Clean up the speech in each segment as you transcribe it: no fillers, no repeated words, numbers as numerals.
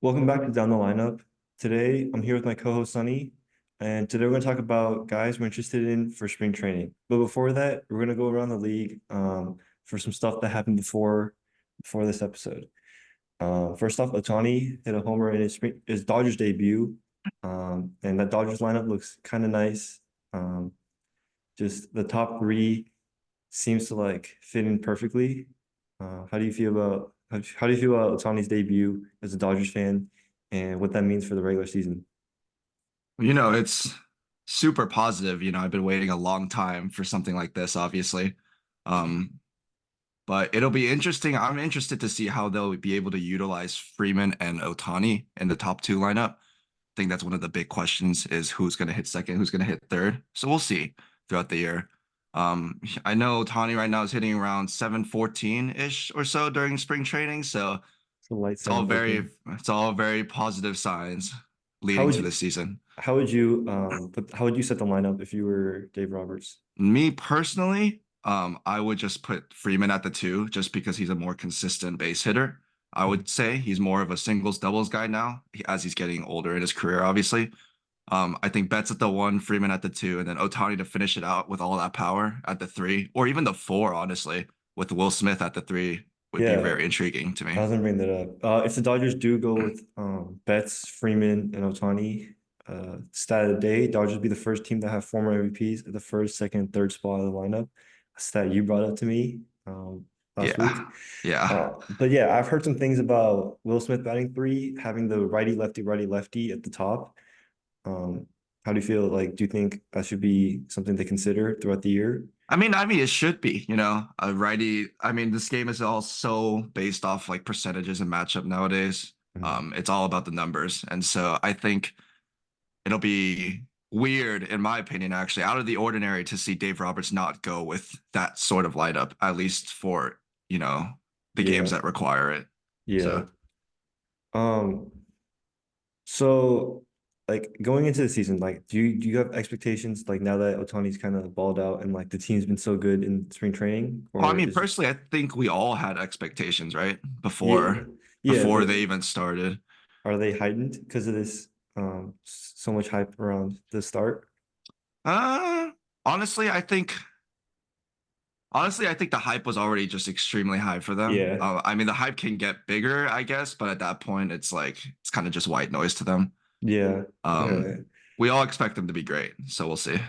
Welcome back to Down the Lineup. Today, I'm here with my co-host Sunny, and today we're going to talk about guys we're interested in for spring training. But before that, we're going to go around the league for some stuff that happened before this episode. First off, Ohtani hit a homer in his Dodgers debut, and that Dodgers lineup looks kind of nice. Um, just the top three seems to like fit in perfectly. How do you feel about Ohtani's debut as a Dodgers fan and what that means for the regular season? It's super positive. I've been waiting a long time for something like this, obviously. Um, but it'll be interesting. I'm interested to see how they'll be able to utilize Freeman and Ohtani in the top two lineup. I think that's one of the big questions is who's going to hit second, who's going to hit third. So we'll see throughout the year. I know Ohtani right now is hitting around 714-ish or so during spring training. So It's a light it's all very, 7-14. it's all very positive signs How leading would to you this season. how would you set the lineup if you were Dave Roberts? Me personally, I would just put Freeman at the two just because he's a more consistent base hitter. I would say he's more of a singles doubles guy now as he's getting older in his career, obviously. I think Betts at the one, Freeman at the two, and then Ohtani to finish it out with all that power at the three, or even the four, honestly, with Will Smith at the three would be Yeah, very intriguing to I me. was gonna bring that up. If the Dodgers do go with Betts, Freeman, and Ohtani, stat of the day, Dodgers will be the first team to have former MVPs at the first, second, third spot of the lineup. A stat you brought up to me last Yeah. week. Yeah. But yeah, I've heard some things about Will Smith batting three, having the righty lefty at the top. Um, how do you feel? Like, do you think that should be something to consider throughout the year? I mean, it should be, a righty. I mean, this game is all so based off like percentages and matchup nowadays. Mhm. It's all about the numbers. And so I think it'll be weird, in my opinion, actually, out of the ordinary to see Dave Roberts not go with that sort of lineup, at least for, you know, the games Yeah, that require it. yeah. So Um, so like going into the season, like do you have expectations like now that Otani's kind of balled out and like the team's been so good in spring training, well, I or mean, is personally, I think we all had expectations, right? yeah, Before yeah, before but they even started. are they heightened because of this so much hype around the start? Uh honestly, I think Honestly, I think the hype was already just extremely high for them. Yeah, I mean, the hype can get bigger, I guess, but at that point, it's kind of just white noise to them. yeah, Um, yeah, we all expect them to be great, so we'll see.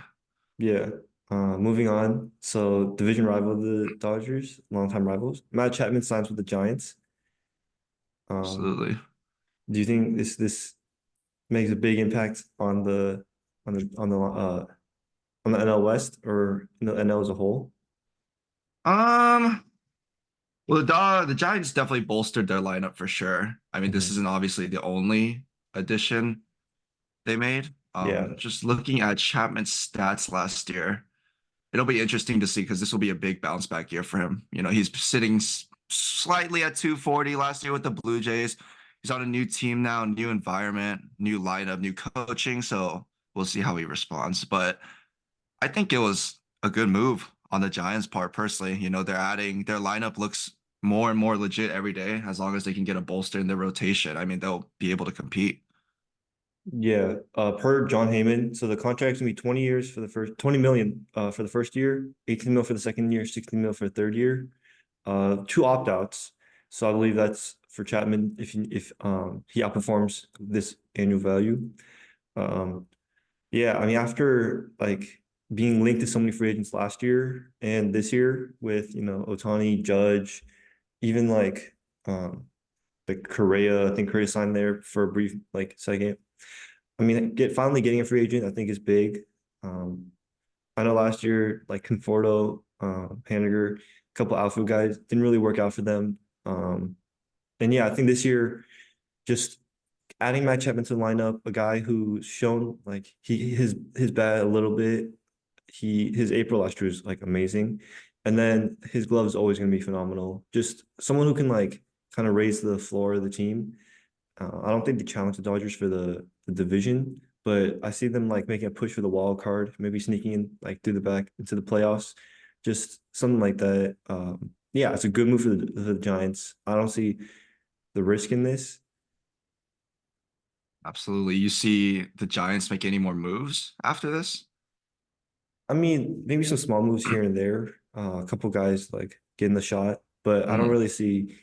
yeah. Moving on. So division rival of the Dodgers, longtime rivals. Matt Chapman signs with the Giants. Um, Absolutely. do you think this makes a big impact on the NL West or the NL as a whole? Um, well, the Giants definitely bolstered their lineup for sure. I mean, this Mhm. isn't obviously the only addition they made. Yeah, Just looking at Chapman's stats last year, it'll be interesting to see because this will be a big bounce back year for him. He's sitting slightly at 240 last year with the Blue Jays. He's on a new team now, new environment, new lineup, new coaching. So we'll see how he responds. But I think it was a good move on the Giants' part, personally. They're adding their lineup looks more and more legit every day as long as they can get a bolster in their rotation. I mean, they'll be able to compete. yeah. Per John Heyman, so the contract's gonna be 20 years for the first 20 million for the first year, 18 mil for the second year, 16 mil for the third year. Two opt-outs. So I believe that's for Chapman if he outperforms this annual value. Um, yeah, I mean after like being linked to so many free agents last year and this year with Ohtani, Judge, even like Correa, I think Correa signed there for a brief like second. I mean, finally getting a free agent, I think is big. Um, I know last year, like Conforto, Haniger, a couple outfield guys didn't really work out for them. And yeah, I think this year, just adding Matt Chapman to the lineup, a guy who's shown like his bat a little bit. His April last year was like amazing, and then his glove is always going to be phenomenal. Just someone who can like kind of raise the floor of the team. I don't think they challenge the Dodgers for the division, but I see them like making a push for the wild card, maybe sneaking in like through the back into the playoffs, just something like that. Yeah, it's a good move for the Giants. I don't see the risk in this. Absolutely. You see the Giants make any more moves after this? I mean, maybe some small moves here and there. A couple guys like getting the shot, but I don't Mhm. really see.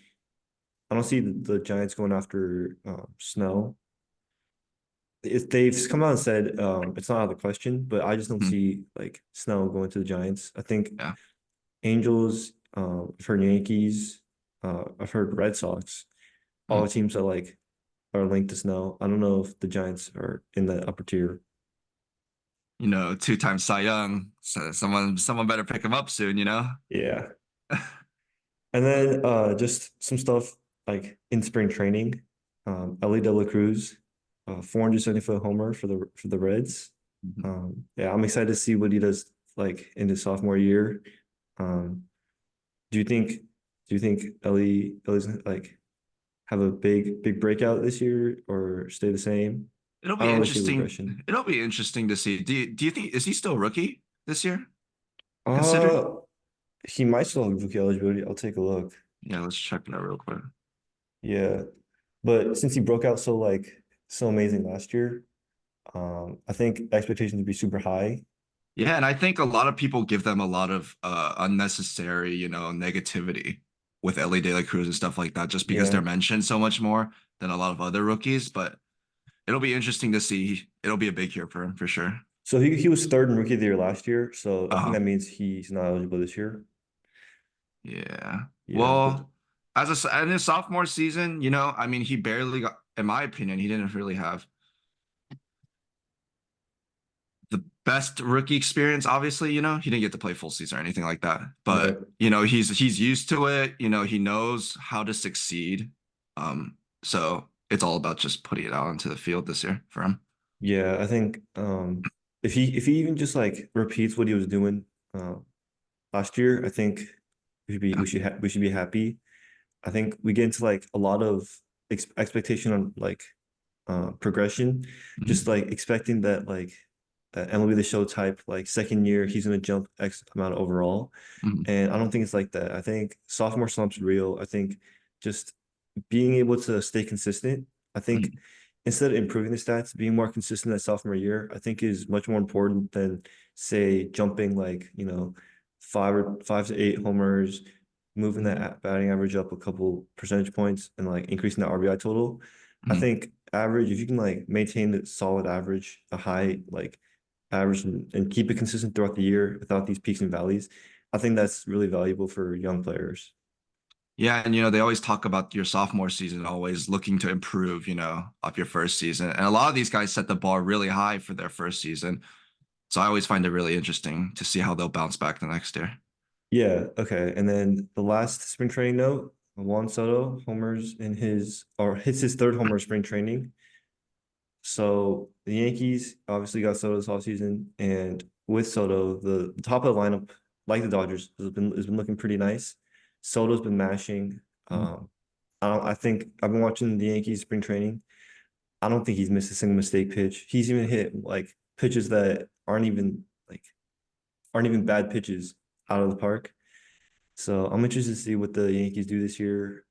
I don't see the Giants going after Snell. They've come out and said it's not out of the question, but I just don't Mhm. see like Snell going to the Giants. I think Yeah. Angels, I've heard Yankees, I've heard Red Sox, all Mhm. the teams that like are linked to Snell. I don't know if the Giants are in the upper tier. Two-time Cy Young. So someone better pick him up soon, you know? Yeah. And then just some stuff like in spring training. Ellie De La Cruz, 470-foot homer for the Reds. Mhm. Yeah, I'm excited to see what he does like in his sophomore year. Um, do you think Ellie's like have a big breakout this year or stay the same? It'll I be don't really see interesting. regression. It'll be interesting to see. Do you think is he still rookie this year? Considered? Uh, he might still have rookie eligibility. I'll take a look. Yeah, let's check that real quick. Yeah, but since he broke out so amazing last year, I think expectations would be super high. Yeah, and I think a lot of people give them a lot of unnecessary, negativity with Ellie De La Cruz and stuff like that, just because they're Yeah. mentioned so much more than a lot of other rookies. But it'll be interesting to see. It'll be a big year for him for sure. So he was third in rookie of the year last year. So I think Uh-huh. that means he's not eligible this year. Yeah. Yeah, but Well, in his sophomore season, I mean, he barely got, in my opinion, he didn't really have the best rookie experience. Obviously, he didn't get to play full season or anything like that. right. But he's used to it. He knows how to succeed. So it's all about just putting it out into the field this year for him. Yeah, I think if he even just like repeats what he was doing uh last year, I think Yeah. we should be happy. I think we get into like a lot of expectation on like progression, Mhm. just like expecting that like MLB The Show type like second year he's gonna jump X amount overall, Mhm. and I don't think it's like that. I think sophomore slump's real. I think just being able to stay consistent. I think Mhm. instead of improving the stats, being more consistent that sophomore year, I think is much more important than say jumping like, five to eight homers, moving Mhm. that batting average up a couple percentage points and like increasing the RBI total. I Mhm. think average, if you can like maintain the solid average, a high like average and keep it consistent throughout the year without these peaks and valleys, I think that's really valuable for young players. Yeah, and they always talk about your sophomore season, always looking to improve, off your first season. And a lot of these guys set the bar really high for their first season. So I always find it really interesting to see how they'll bounce back the next year. Yeah, okay. And then the last spring training note, Juan Soto homers in his or hits his third homer spring training. So the Yankees obviously got Soto this offseason, and with Soto, the top of the lineup, like the Dodgers, has been looking pretty nice. Soto's been mashing. Mhm. I think I've been watching the Yankees spring training. I don't think he's missed a single mistake pitch. He's even hit like pitches that aren't even bad pitches out of the park. So I'm interested to see what the Yankees do this year,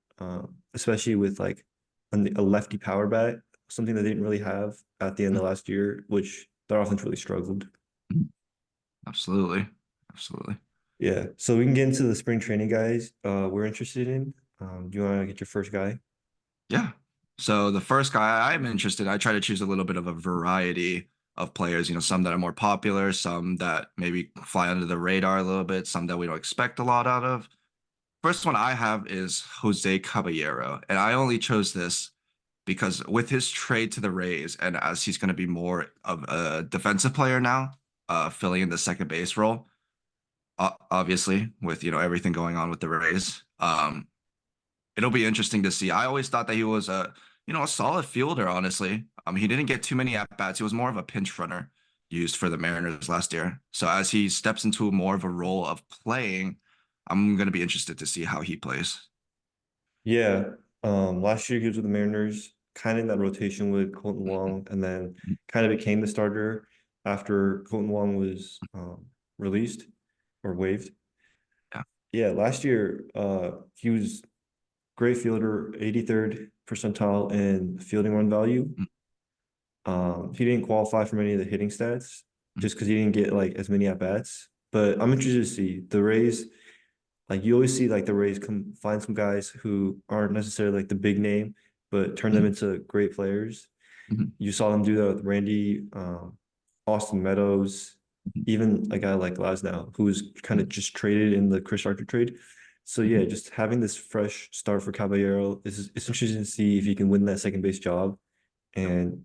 especially with like a lefty power bat, something that they didn't really have at the end of last year, which their offense really struggled. Absolutely. Absolutely. Yeah. So we can get into the spring training guys we're interested in. Do you want to get your first guy? Yeah. So the first guy I'm interested, I try to choose a little bit of a variety of players, some that are more popular, some that maybe fly under the radar a little bit, some that we don't expect a lot out of. First one I have is Jose Caballero. And I only chose this because with his trade to the Rays, and as he's going to be more of a defensive player now, filling in the second base role, obviously, with everything going on with the Rays. It'll be interesting to see. I always thought that he was a solid fielder, honestly. He didn't get too many at bats. He was more of a pinch runner used for the Mariners last year. So as he steps into more of a role of playing, I'm going to be interested to see how he plays. Yeah. Last year he was with the Mariners, kind of in that rotation with Colton Wong, and then kind of became the starter after Colton Wong was released or waived. Yeah. Yeah, last year he was great fielder, 83rd percentile in fielding run value. He didn't qualify for many of the hitting stats Mhm. just because he didn't get like as many at bats. But I'm interested to see the Rays. Like you always see like the Rays come find some guys who aren't necessarily like the big name, but turn them Mhm. into great players. Mhm. You saw them do that with Randy, Austin Meadows, even a guy like Glasnow, who was kind of Mhm. just traded in the Chris Archer trade. So yeah, Mhm. just having this fresh start for Caballero is it's interesting to see if he can win that second base job Yep. and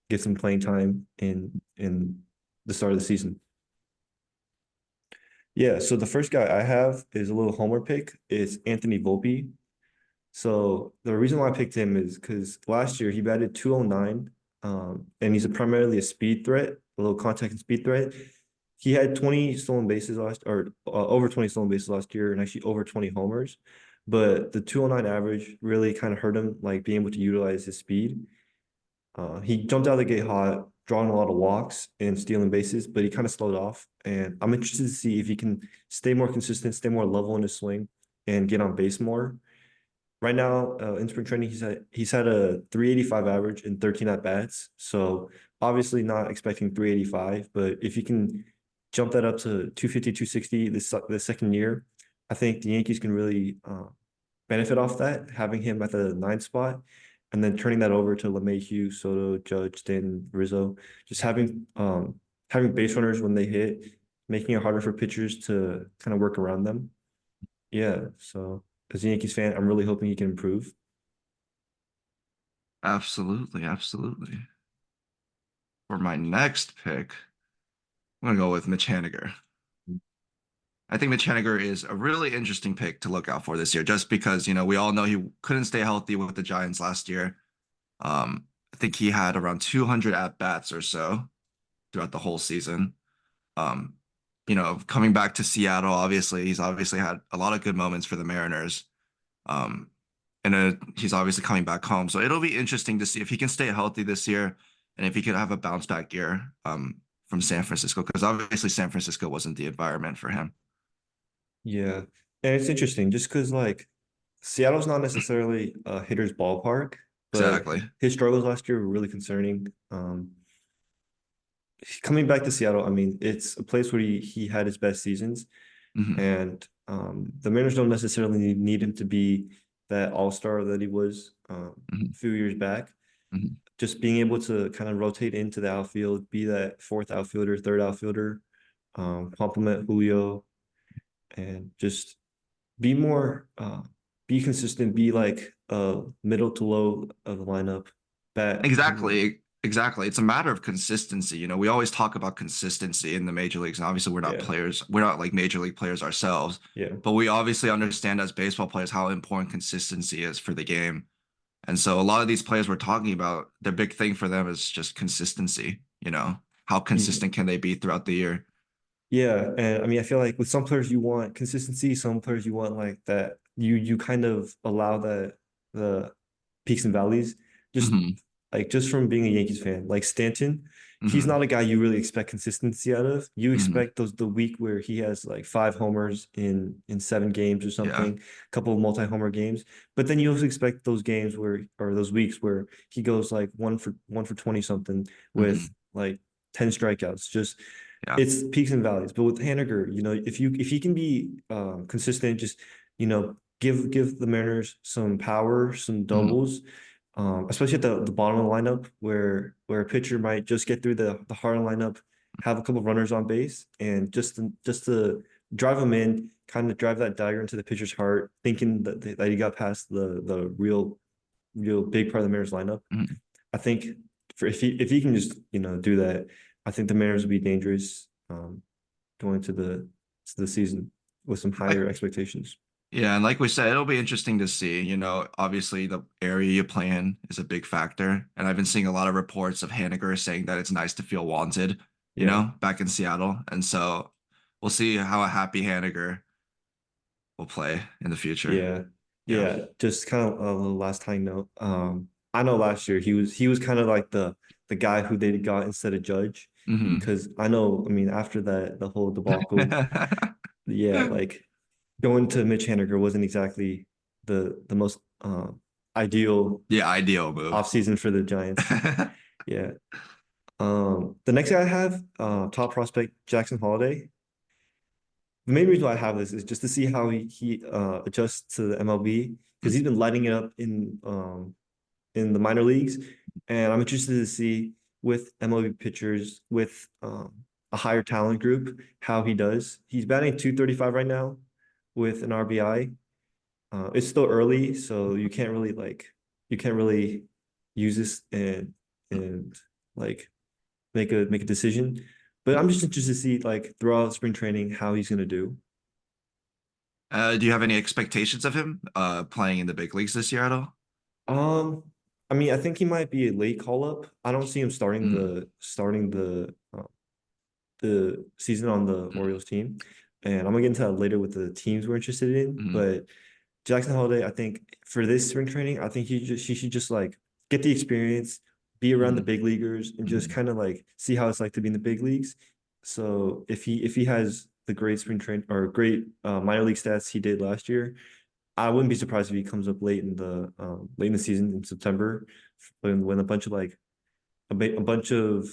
get some playing time in the start of the season. Yeah, so the first guy I have is a little homer pick. It's Anthony Volpe. So the reason why I picked him is because last year he batted 209, and he's primarily a speed threat, a little contact and speed threat. He had 20 stolen bases last, or over 20 stolen bases last year, and actually over 20 homers. But the 209 average really kind of hurt him, like being able to utilize his speed. He jumped out of the gate hot, drawing a lot of walks and stealing bases, but he kind of slowed off. And I'm interested to see if he can stay more consistent, stay more level in his swing, and get on base more. Right now, in spring training, he's had a 385 average in 13 at bats. So obviously not expecting 385, but if you can jump that up to 250, 260 this second year, I think the Yankees can really benefit off that, having him at the ninth spot, and then turning that over to LeMahieu, Soto, Judge, Stanton, Rizzo, just having base runners when they hit, making it harder for pitchers to kind of work around them. Yeah, so as a Yankees fan, I'm really hoping he can improve. Absolutely, absolutely. For my next pick, I'm gonna go with Mitch Haniger. I think Mitch Haniger is a really interesting pick to look out for this year, just because we all know he couldn't stay healthy with the Giants last year. I think he had around 200 at bats or so throughout the whole season. Um, coming back to Seattle, obviously he's obviously had a lot of good moments for the Mariners. Um, and he's obviously coming back home, so it'll be interesting to see if he can stay healthy this year and if he could have a bounce back year from San Francisco, because obviously San Francisco wasn't the environment for him. Yeah, and it's interesting just because like Seattle's not necessarily a hitter's ballpark, but Exactly. his struggles last year were really concerning. Coming back to Seattle, I mean, it's a place where he had his best seasons, Hmm. and the Mariners don't necessarily need him to be that all-star that he was Hmm. a few years back. Hmm. Just being able to kind of rotate into the outfield, be that fourth outfielder, third outfielder, complement Julio, and just be more, be consistent, be like middle to low of the lineup, bat. Exactly. Exactly. It's a matter of consistency. We always talk about consistency in the major leagues, and obviously we're not Yeah, players. We're not like major league players ourselves, yeah, but we obviously understand as baseball players how important consistency is for the game. And so a lot of these players we're talking about, their big thing for them is just consistency. How yeah. consistent can they be throughout the year? Yeah, and I mean, I feel like with some players you want consistency, some players you want like that. You kind of allow the peaks and valleys. Just Hmm. just from being a Yankees fan, like Stanton, he's Hmm. not a guy you really expect consistency out of. You Hmm. expect the week where he has like 5 homers in 7 games or Yeah. something, a couple of multi-homer games. But then you also expect those games where or those weeks where he goes like one for 20 something with Hmm. like 10 strikeouts. Just Yeah. it's peaks and valleys. But with Haniger, if he can be consistent, just give the Mariners some power, some Hmm. doubles, especially at the bottom of the lineup where a pitcher might just get through the heart of the lineup, have a couple of runners on base, and just to drive them in, kind of drive that dagger into the pitcher's heart, thinking that he got past the real big part of the Mariners lineup. Hmm. I think for if he can just do that, I think the Mariners will be dangerous going to the season with some higher expectations. Yeah, and like we said, it'll be interesting to see. Obviously the area you play in is a big factor. And I've been seeing a lot of reports of Haniger saying that it's nice to feel wanted, Yeah, back in Seattle. And so we'll see how a happy Haniger will play in the future. yeah, Yeah. yeah. Just kind of a little last high note. I know last year he was kind of like the guy who they got instead of Judge, Hmm. because I know. I mean, after that the whole debacle, yeah, like going to Mitch Haniger wasn't exactly the most ideal Yeah, ideal move. offseason for the Giants. Yeah. The next guy I have, top prospect Jackson Holiday. The main reason why I have this is just to see how he adjusts to the MLB because he's been lighting it up in the minor leagues, and I'm interested to see with MLB pitchers with a higher talent group how he does. He's batting 235 right now with an RBI. It's still early, so you can't really use this and like make a decision. But I'm just interested to see like throughout spring training how he's gonna do. Do you have any expectations of him playing in the big leagues this year at all? Um, I mean, I think he might be a late call up. I don't see him Mm, starting the season on the mm, Orioles team, and I'm gonna get into that later with the teams we're interested in. mm, But Jackson Holiday, I think for this spring training, I think he should just like get the experience, be around the mm, big leaguers, and just mm, kind of like see how it's like to be in the big leagues. So if he has the great spring train or great minor league stats he did last year, I wouldn't be surprised if he comes up late in the season in September when a bunch of like a bunch of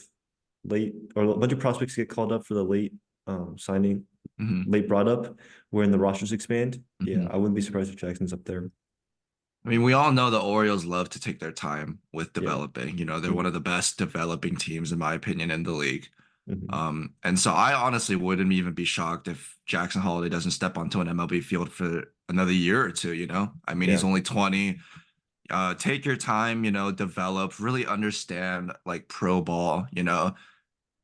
late or a bunch of prospects get called up for the late signing, mm, late brought up, wherein the rosters expand. Yeah, mm. I wouldn't be surprised if Jackson's up there. I mean, we all know the Orioles love to take their time with Yeah. developing. You know, they're one Mhm. of the best developing teams, in my opinion, in the league. Mhm. And so I honestly wouldn't even be shocked if Jackson Holiday doesn't step onto an MLB field for another year or two, you know? I mean, he's Yeah. only 20. Take your time, you know, develop, really understand like pro ball, you know,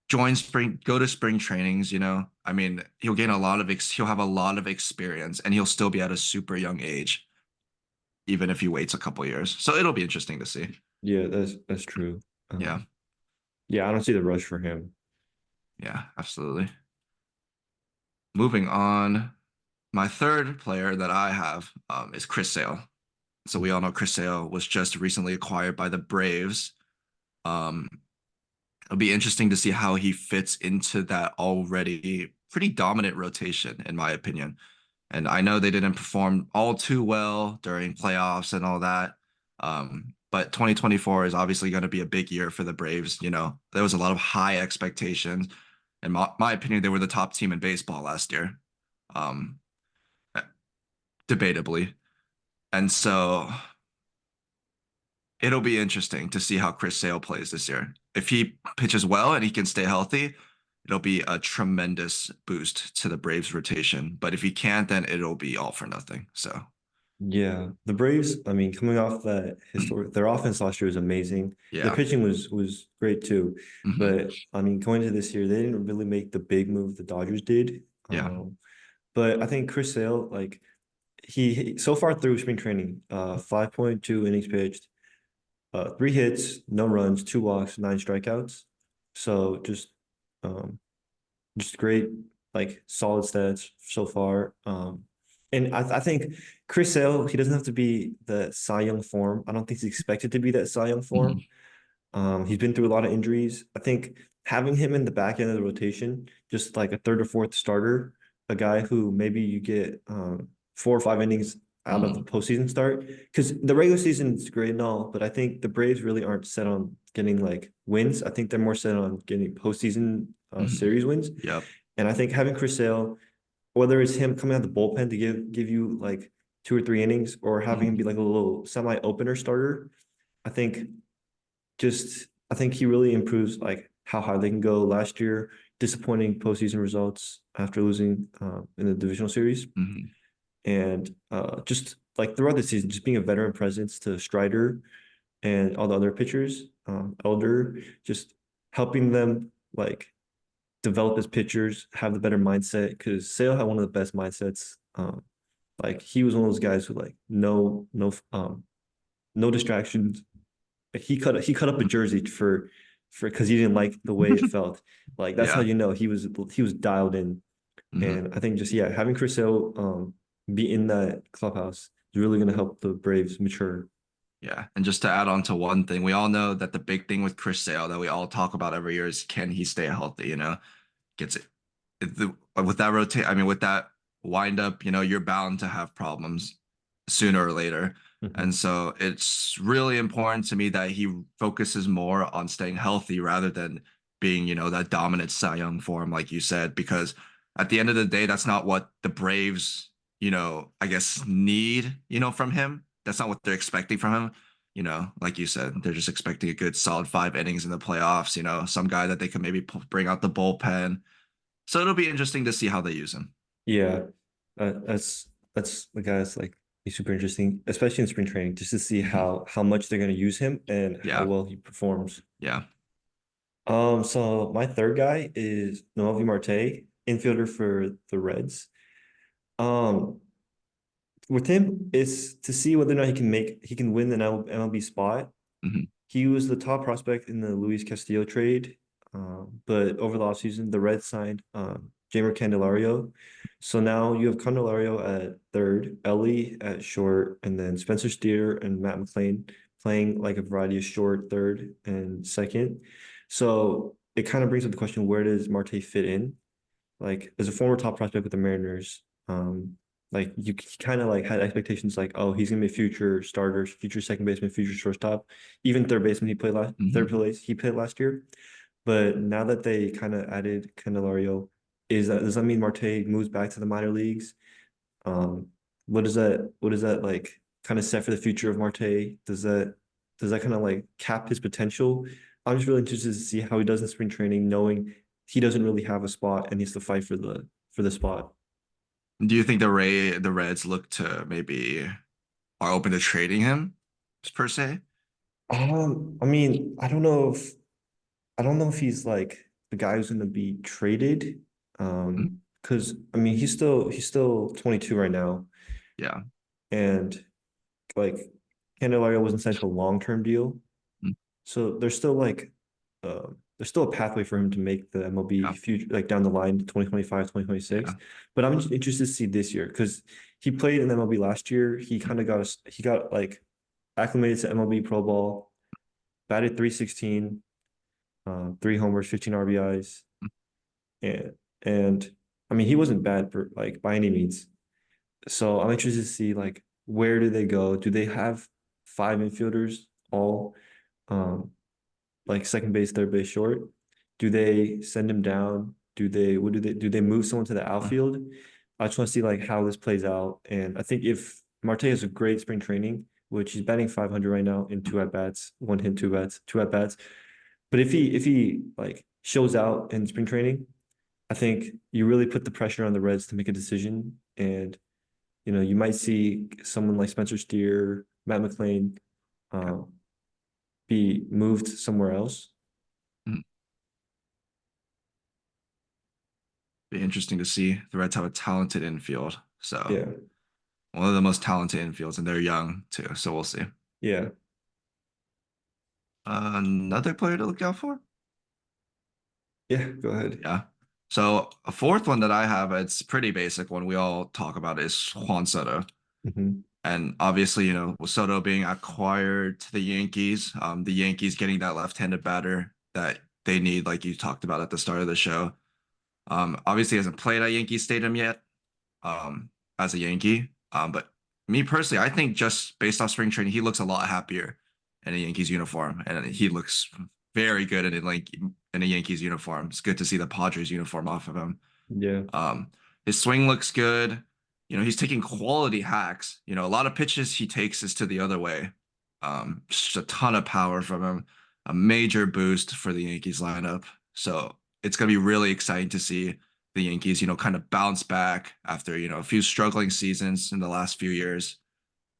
go to spring trainings, you know. I mean, he'll have a lot of experience and he'll still be at a super young age, even if he waits a couple years. So it'll be interesting to see. Yeah, that's true. Yeah. Yeah, I don't see the rush for him. Yeah, absolutely. Moving on, my third player that I have is Chris Sale. So we all know Chris Sale was just recently acquired by the Braves. Um, it'll be interesting to see how he fits into that already pretty dominant rotation, in my opinion. And I know they didn't perform all too well during playoffs and all that. But 2024 is obviously going to be a big year for the Braves. You know, there was a lot of high expectations. In my opinion, they were the top team in baseball last year, um, debatably. And so it'll be interesting to see how Chris Sale plays this year. If he pitches well and he can stay healthy, it'll be a tremendous boost to the Braves rotation. But if he can't, then it'll be all for nothing. So, Yeah, the Braves, I mean, coming off that historic, their offense last year was amazing. Their yeah. pitching was great too. Hmm. But I mean, going into this year, they didn't really make the big move the Dodgers did. Yeah. But I think Chris Sale, like so far through spring training, 5.2 innings pitched, three hits, no runs, two walks, nine strikeouts. So um just great, like solid stats so far. And I think Chris Sale, he doesn't have to be the Cy Young form. I don't think he's expected to be that Cy Young form. Hmm. He's been through a lot of injuries. I think having him in the back end of the rotation, just like a third or fourth starter, a guy who maybe you get 4 or 5 innings out of the Hmm. postseason start, because the regular season is great and all, but I think the Braves really aren't set on getting like wins. I think they're more set on getting postseason Hmm. series wins. Yep. And I think having Chris Sale, whether it's him coming out the bullpen to give you like 2 or 3 innings, or having him be Hmm. like a little semi opener starter, I think I think he really improves like how high they can go. Last year, disappointing postseason results after losing in the divisional series, Hmm. and just like throughout the season, just being a veteran presence to Strider and all the other pitchers, Elder, just helping them like develop as pitchers, have the better mindset. Because Sale had one of the best mindsets. Like he was one of those guys who like no distractions. He cut up a jersey for because he didn't like the way it felt. Like that's how Yeah. you know he was dialed in. Hmm. And I think just yeah, having Chris Sale be in that clubhouse is really gonna help the Braves mature. Yeah. And just to add on to one thing, we all know that the big thing with Chris Sale that we all talk about every year is can he stay healthy? You know, gets it. With that with that wind up, you know, you're bound to have problems sooner or later. And Mhm. so it's really important to me that he focuses more on staying healthy rather than being, that dominant Cy Young form, like you said, because at the end of the day, that's not what the Braves, I guess need, from him. That's not what they're expecting from him. Like you said, they're just expecting a good solid 5 innings in the playoffs, some guy that they can maybe bring out the bullpen. So it'll be interesting to see how they use him. Yeah, that's the guy's like he's super interesting, especially in spring training, just to see Mhm. how much they're gonna use him and how Yeah. well he performs. Yeah. So my third guy is Noelvi Marte, infielder for the Reds. Um, with him, it's to see whether or not he can win an MLB spot. Hmm. He was the top prospect in the Luis Castillo trade, but over the offseason, the Reds signed Jamer Candelario. So now you have Candelario at third, Ellie at short, and then Spencer Steer and Matt McLean playing like a variety of short, third, and second. So it kind of brings up the question, where does Marte fit in? Like as a former top prospect with the Mariners, like you kind of like had expectations like, oh, he's gonna be a future starter, future second baseman, future shortstop, even third baseman. He played last third Hmm. place. He played last year, but now that they kind of added Candelario, does that mean Marte moves back to the minor leagues? Um, what does that like kind of set for the future of Marte? Does that kind of like cap his potential? I'm just really interested to see how he does in spring training, knowing he doesn't really have a spot and he has to fight for the spot. Do you think the Reds look to maybe are open to trading him per se? I mean, I don't know if he's like the guy who's gonna be traded. Mm. Because I mean he's still 22 right now, Yeah. and like Candelario wasn't signed to a long-term deal. Mm. So there's still a pathway for him to make the MLB Yeah. future like down the line 2025, 2026. Yeah. But I'm just interested to see this year because he played in MLB last year. He got like acclimated to MLB Pro Ball, batted 316, 3 homers, 15 RBIs. And and I mean he wasn't bad for like by any means. So I'm interested to see like where do they go? Do they have five infielders all? Um, like second base, third base, short? Do they send him down? Do they move someone to the Uh, outfield? I just want to see like how this plays out. And I think if Marte has a great spring training, which he's batting 500 right now in two at bats, one hit, two at bats. But if he like shows out in spring training, I think you really put the pressure on the Reds to make a decision. And you might see someone like Spencer Steer, Matt McLean, yeah. um, be moved somewhere else. Mm. Be interesting to see. The Reds have a talented infield. So Yeah, one of the most talented infields, and they're young too. So we'll see. yeah. Another player to look out for? Yeah, go ahead. Yeah. So a fourth one that I have, it's pretty basic one we all talk about is Juan Soto. Hmm. And obviously, with Soto being acquired to the Yankees getting that left-handed batter that they need, like you talked about at the start of the show. Obviously, he hasn't played at Yankee Stadium yet, um, as a Yankee. But me personally, I think just based off spring training, he looks a lot happier in a Yankees uniform, and he looks very good in a Yankees uniform. It's good to see the Padres uniform off of him. Yeah, Um, his swing looks good. He's taking quality hacks. A lot of pitches he takes is to the other way. Just a ton of power from him, a major boost for the Yankees lineup. So it's going to be really exciting to see the Yankees, kind of bounce back after, a few struggling seasons in the last few years.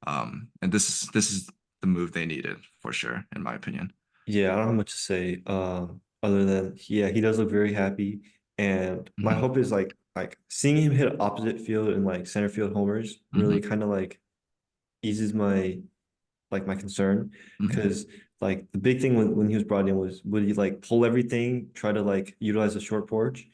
And this is the move they needed for sure, in my opinion. yeah. I don't have much to say. Other than yeah, he does look very happy, and my Hmm. hope is like seeing him hit opposite field and like center field homers really Hmm. kind of like eases my concern Hmm. because like the big thing when he was brought in was would he like pull everything, try to like utilize the short porch,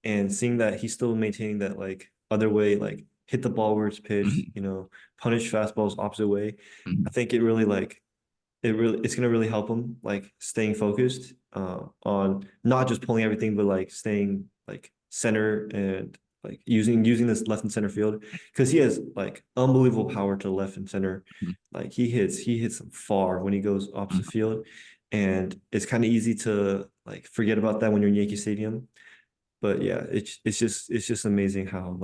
and seeing that he's still maintaining that like other way, like hit the ball where it's pitched, Hmm. punish fastballs opposite way. I Hmm. think it's gonna really help him like staying focused on not just pulling everything, but like staying like center and like using this left and center field because he has like unbelievable power to left and center. Mhm. Like he hits them far when he goes opposite Mhm. field, and it's kind of easy to like forget about that when you're in Yankee Stadium. But yeah, it's just amazing how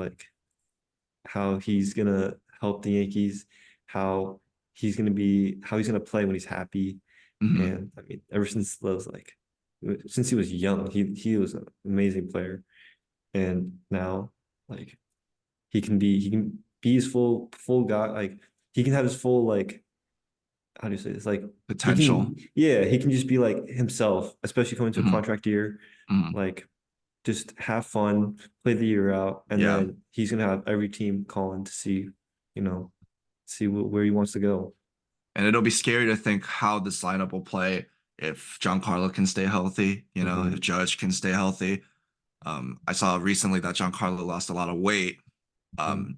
he's gonna help the Yankees, how how he's gonna play when he's happy. Mhm. And I mean, ever since he was young, he was an amazing player. And now like he can be his full guy, like he can have his full like how do you say this? Like Potential. he can just be like himself, especially coming to a Mhm. contract year. Mhm. Like just have fun, play the year out, and Yeah. then he's gonna have every team calling to you know, where he wants to go. And it'll be scary to think how this lineup will play if Giancarlo can stay healthy, if Hmm. Judge can stay healthy. I saw recently that Giancarlo lost a lot of weight.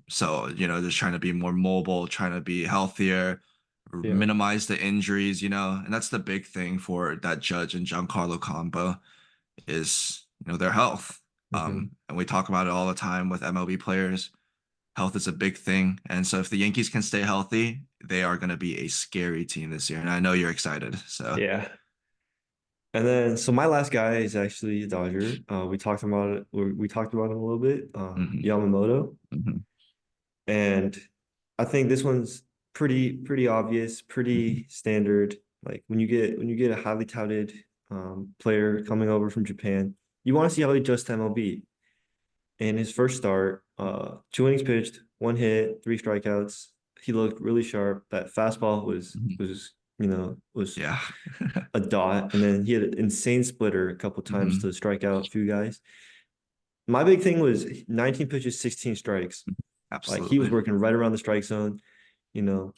So, just trying to be more mobile, trying to be healthier, Yeah. minimize the injuries, and that's the big thing for that Judge and Giancarlo combo is, their health. Hmm. And we talk about it all the time with MLB players. Health is a big thing. And so if the Yankees can stay healthy, they are going to be a scary team this year. And I know you're excited. So, Yeah. And then, so my last guy is actually a Dodger. We talked about it. We talked about him a little bit. mhm, Yamamoto, mhm, and I think this one's pretty obvious, mhm, pretty standard. Like when you get a highly touted player coming over from Japan, you want to see how he adjusts to MLB. In his first start, 2 innings pitched, 1 hit, 3 strikeouts. He looked really sharp. That fastball was mhm. was you know was Yeah. a dot, and then he had an insane splitter a couple times Mhm. to strike out a few guys. My big thing was 19 pitches, 16 strikes. Like he was Absolutely. working right around the strike zone, you know.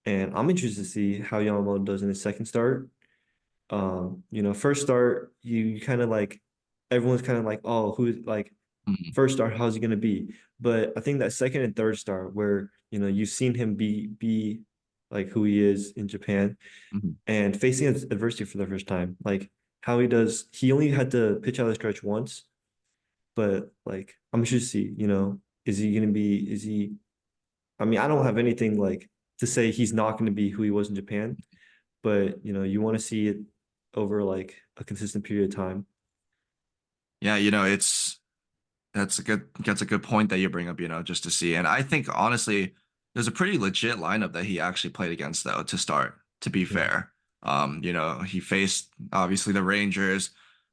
And I'm interested to see how Yamamoto does in his second start. First start, you kind of like everyone's kind of like, oh, who's like Mhm, first start, how's he gonna be? But I think that second and third start, where you've seen him be like who he is in Japan mhm. and facing adversity for the first time, like how he does. He only had to pitch out of the stretch once, but like I'm interested to see, is he gonna be? Is he? I mean, I don't have anything like to say he's not going to be who he was in Japan, but you want to see it over like a consistent period of time. Yeah, that's a good point that you bring up, just to see. And I think honestly, there's a pretty legit lineup that he actually played against though to start, to be Yeah. fair. He faced obviously the Rangers.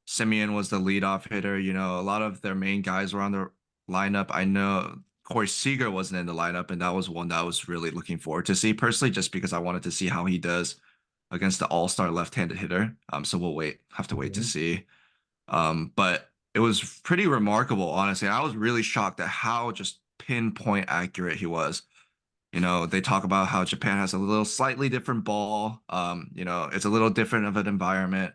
Simeon was the leadoff hitter. A lot of their main guys were on the lineup. I know Corey Seager wasn't in the lineup, and that was one that I was really looking forward to see personally, just because I wanted to see how he does against the all-star left-handed hitter. So have to wait to Mhm. see. But it was pretty remarkable, honestly. I was really shocked at how just pinpoint accurate he was. They talk about how Japan has a little slightly different ball. It's a little different of an environment,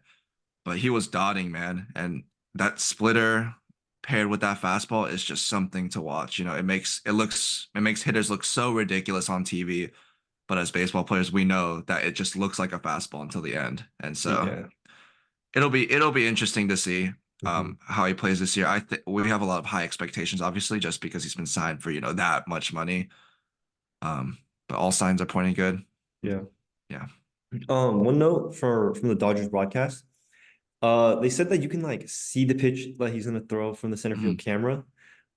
but he was dotting, man. And that splitter paired with that fastball is just something to watch. It makes hitters look so ridiculous on TV. But as baseball players, we know that it just looks like a fastball until the end. And so Yeah. it'll be interesting to see Mhm. how he plays this year. We have a lot of high expectations, obviously, just because he's been signed for that much money. Um, but all signs are pointing good. Yeah. Yeah. One note from the Dodgers broadcast. They said that you can like see the pitch that he's gonna throw from the center field Hmm. camera.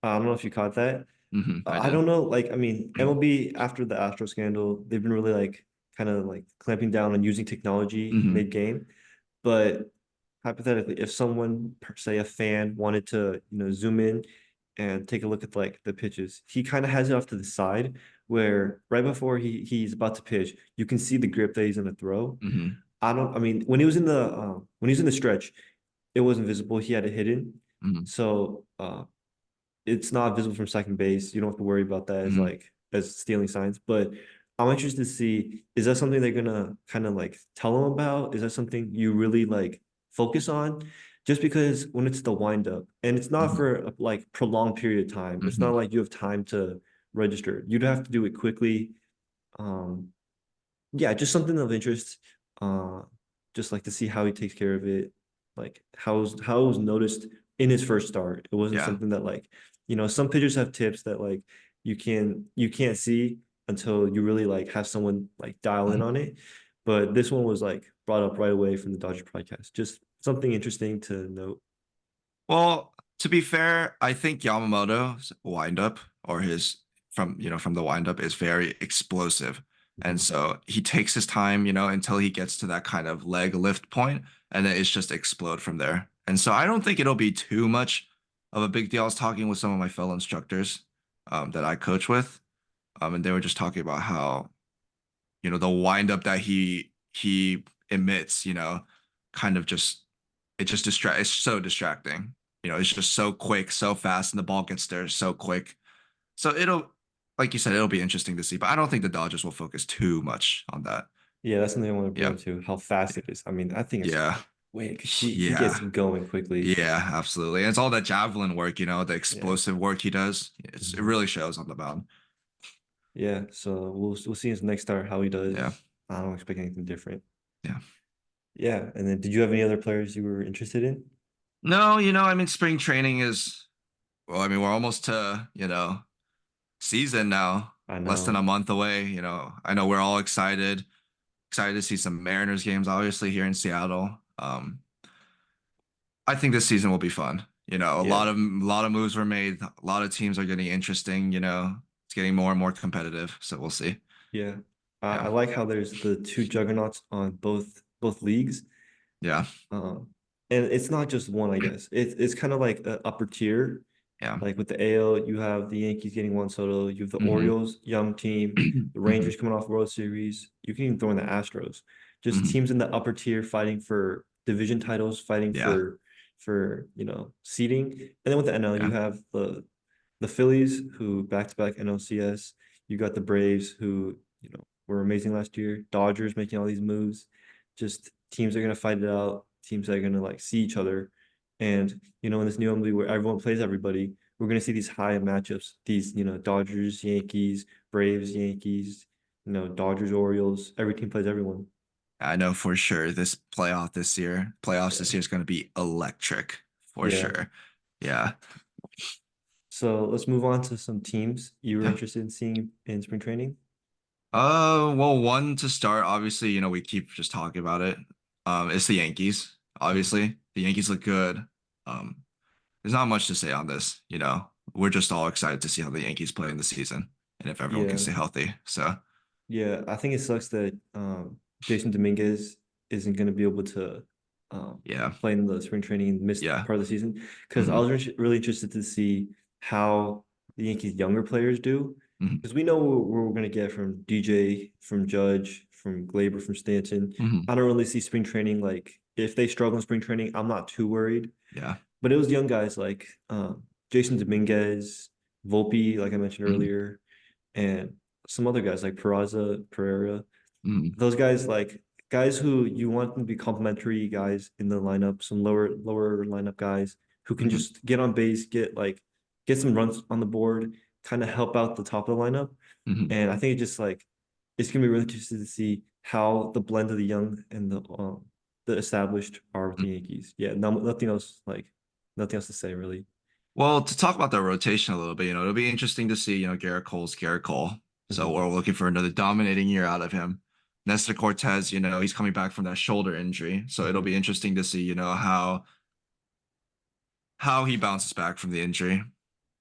I don't know if you caught that. I I did. don't know. Like, I mean, MLB after the Astro scandal, they've been really like kind of like clamping down on using technology Hmm. mid-game. But hypothetically, if someone, per se, a fan, wanted to, zoom in and take a look at like the pitches, he kind of has it off to the side where right before he's about to pitch, you can see the grip that he's gonna throw. Hmm. I mean, when he was in the stretch, it wasn't visible. He had it hidden. Hmm. So it's not visible from second base. You don't have to worry about that Hmm. as stealing signs. But I'm interested to see, is that something they're gonna kind of like tell them about? Is that something you really like focus on? Just because when it's the wind up and it's not Hmm. for a like prolonged period of time, it's Hmm. not like you have time to register. You'd have to do it quickly. Um, yeah, just something of interest. Uh, just like to see how he takes care of it, like how it was noticed in his first start. It wasn't Yeah. something that like some pitchers have tips that like you can't see until you really like have someone like dial in Mhm. on it. But this one was like brought up right away from the Dodgers podcast. Just something interesting to note. Well, to be fair, I think Yamamoto's windup or his from the windup is very explosive. And Mhm. so he takes his time, until he gets to that kind of leg lift point, and then it's just explode from there. And so I don't think it'll be too much of a big deal. I was talking with some of my fellow instructors that I coach with, and they were just talking about how, the windup that he emits, kind of just it just it's so distracting. It's just so quick, so fast, and the ball gets there so quick. So like you said, it'll be interesting to see. But I don't think the Dodgers will focus too much on that. Yeah, that's something I want to bring Yeah, up too, how fast it is. I mean, I think it's yeah, quick because he gets yeah, going quickly. yeah, absolutely. And it's all that javelin work, the Yeah. explosive work he does. It Mhm. really shows on the mound. Yeah. So we'll see his next start how he Yeah, does. I don't expect anything different. yeah. Yeah. And then did you have any other players you were interested in? No, I mean, spring training is well. I mean, we're almost to season now, I less than a know. month away. I know we're all excited to see some Mariners games, obviously here in Seattle. I think this season will be fun. A Yeah. lot of moves were made. A lot of teams are getting interesting. It's getting more and more competitive. So we'll see. Yeah. Yeah, I like how there's the two juggernauts on both leagues. yeah, Um, and it's not just one, I guess. It's kind of like a upper tier. yeah. Like with the AL, you have the Yankees getting Juan Soto, you have the Hmm. Orioles, young team, the Hmm. Rangers coming off World Series. You can even throw in the Astros. Just Hmm. teams in the upper tier fighting for division titles, fighting Yeah, for seeding. And then with the NL, you yeah. have the Phillies who back-to-back NLCS. You got the Braves who, were amazing last year. Dodgers making all these moves. Just teams are gonna fight it out. Teams that are gonna like see each other. And in this new MLB where everyone plays everybody, we're gonna see these high matchups. These, Dodgers, Yankees, Braves, Yankees, Dodgers, Orioles. Every team plays everyone. I know for sure playoffs Yeah. this year is going to be electric for Yeah. sure. Yeah, So let's move on to some teams you were yeah. interested in seeing in spring training. Well, one to start, obviously, we keep just talking about it. It's the Yankees. Mhm. Obviously, the Yankees look good. Um, there's not much to say on this. We're just all excited to see how the Yankees play in the season and if everyone can Yeah. stay healthy. So, Yeah, I think it sucks that Jason Dominguez isn't going to be able to yeah, play in the spring training and miss yeah, part of the season because I hmm, was really interested to see how the Yankees' younger players do hmm, because we know what we're going to get from DJ, from Judge, from Glaber, from Stanton. hmm, I don't really see spring training like if they struggle in spring training, I'm not too worried. yeah, But it was young guys like Jason Dominguez, Volpe, like I mentioned hmm, earlier, and some other guys like Peraza, Pereira. hmm, Those guys like guys who you want them to be complementary guys in the lineup, some lower lineup guys who can hmm, just get on base, get some runs on the board, kind of help out the top of the lineup. hmm, And I think it just like it's gonna be really interesting to see how the blend of the young and the established are with hmm. the Yankees. Yeah, nothing else to say really. Well, to talk about the rotation a little bit, it'll be interesting to see, Garrett Cole's Garrett Cole. So Mhm. we're looking for another dominating year out of him. Nestor Cortez, he's coming back from that shoulder injury. So it'll Mhm. be interesting to see, how he bounces back from the injury.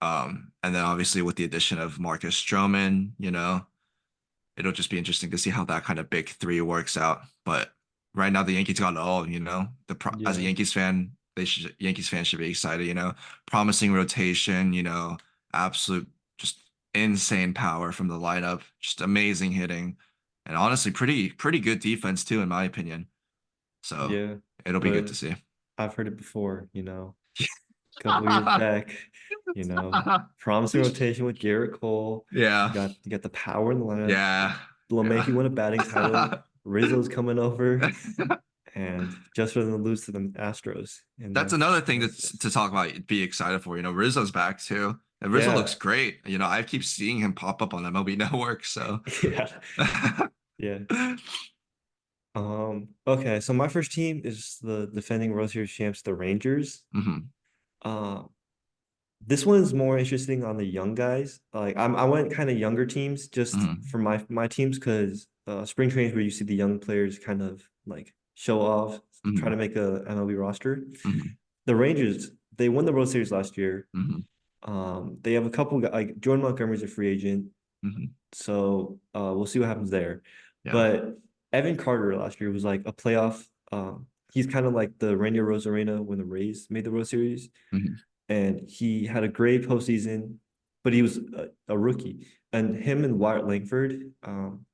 And then obviously with the addition of Marcus Stroman, it'll just be interesting to see how that kind of big three works out. But right now the Yankees got it all, as a Yeah. Yankees fans should be excited, promising rotation, absolute just insane power from the lineup, just amazing hitting, and honestly pretty good defense too, in my opinion. So Yeah. it'll be good But to see. I've heard it before, a couple years back, you know, promising rotation with Garrett Cole. Yeah, You got the power in the lineup. yeah, yeah. LeMahieu won a batting title. Rizzo's coming over, and just for them to lose to the Astros in That's the another thing to NLCS. talk about, be excited for. Rizzo's back too. And Rizzo looks Yeah, great. I keep seeing him pop up on MLB Network. So, yeah, yeah. Okay, so my first team is the defending World Series champs, the Rangers. hmm, Um, This one's more interesting on the young guys. Like I went kind of younger teams just Hmm. for my teams because spring trainings where you see the young players kind of like show off, try to Hmm. make a MLB roster. Hmm. The Rangers, they won the World Series last year. Hmm. They have a couple like Jordan Montgomery's a free agent, Hmm. so we'll see what happens there. Yeah. But Evan Carter last year was like a playoff. He's kind of like the Randy Rosarena when the Rays made the World Series, Hmm. and he had a great postseason, but he was a rookie. And him and Wyatt Langford,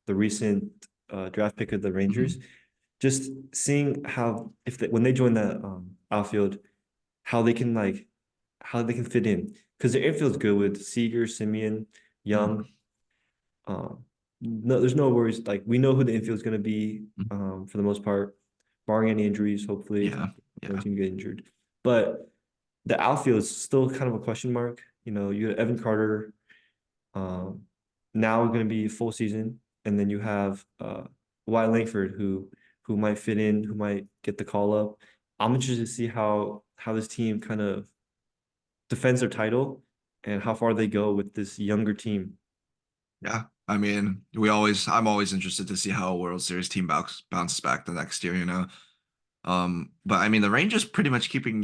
the recent draft pick of the Rangers, Hmm. just seeing how if they, when they join that outfield, how they can like how they can fit in because the infield's good with Seager, Simeon, Young. Um, no, there's no worries. Like we know who the infield is going to be for the most part, barring any injuries. Hopefully, Yeah. no Yeah. team get injured. But the outfield is still kind of a question mark. You have Evan Carter, um, now going to be full season, and then you have Wyatt Langford who might fit in, who might get the call up. I'm interested to see how this team kind of defends their title and how far they go with this younger team. Yeah. I mean, I'm always interested to see how a World Series team bounces back the next year, you know. But I mean, the Rangers pretty much keeping,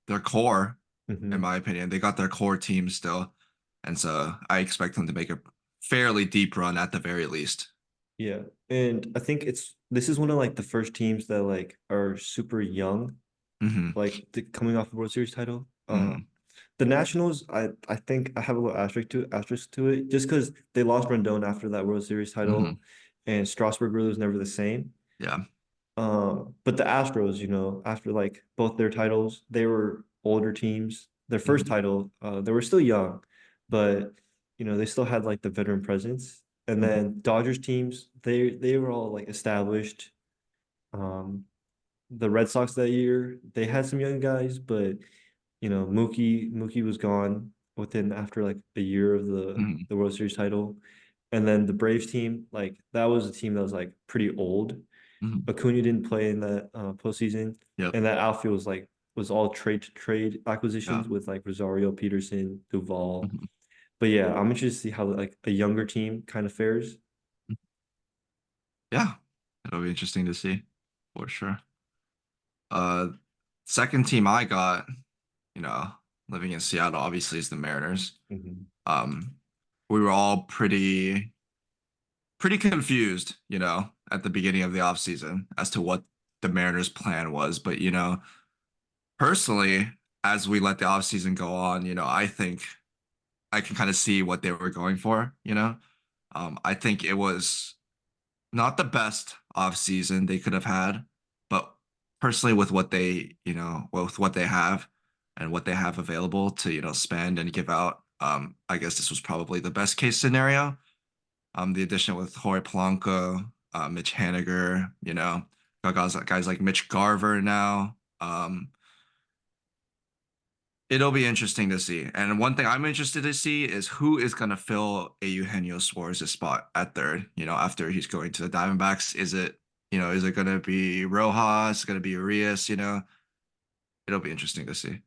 their core, in Hmm. my opinion. They got their core team still. And so I expect them to make a fairly deep run at the very least. Yeah. And I think this is one of like the first teams that like are super young, Hmm. like coming off the World Series title. Hmm. The Nationals, I think I have a little asterisk to it, just because they lost Rendon after that World Series Hmm. title, and Strasburg really was never the same. Yeah. But the Astros, after like both their titles, they were older teams. Their first Hmm. title, they were still young, but they still had like the veteran presence. And Hmm. then Dodgers teams, they were all like established. Um, the Red Sox that year, they had some young guys, but Mookie was gone within after like a year of the Hmm. the World Series title. And then the Braves team, like that was a team that was like pretty old. Hmm. Acuna didn't play in that postseason, Yep. and that outfield was all trade Yeah. acquisitions with like Rosario, Peterson, Duval. Mhm. But yeah, I'm interested to see how like a younger team kind of fares. Yeah. It'll be interesting to see for sure. Uh, Second team I got, you know, living in Seattle, obviously is the Mariners. Mhm. Um, we were all pretty confused, at the beginning of the offseason as to what the Mariners' plan was. But, personally, as we let the offseason go on, I think I can kind of see what they were going for. I think it was not the best offseason they could have had, but personally with what with what they have and what they have available to, spend and give out, I guess this was probably the best case scenario. The addition with Jorge Polanco, Mitch Haniger, got guys like Mitch Garver now. It'll be interesting to see. And one thing I'm interested to see is who is going to fill a Eugenio Suarez's spot at third, after he's going to the Diamondbacks. Is it going to be Rojas? Going to be Urias? It'll be interesting to see.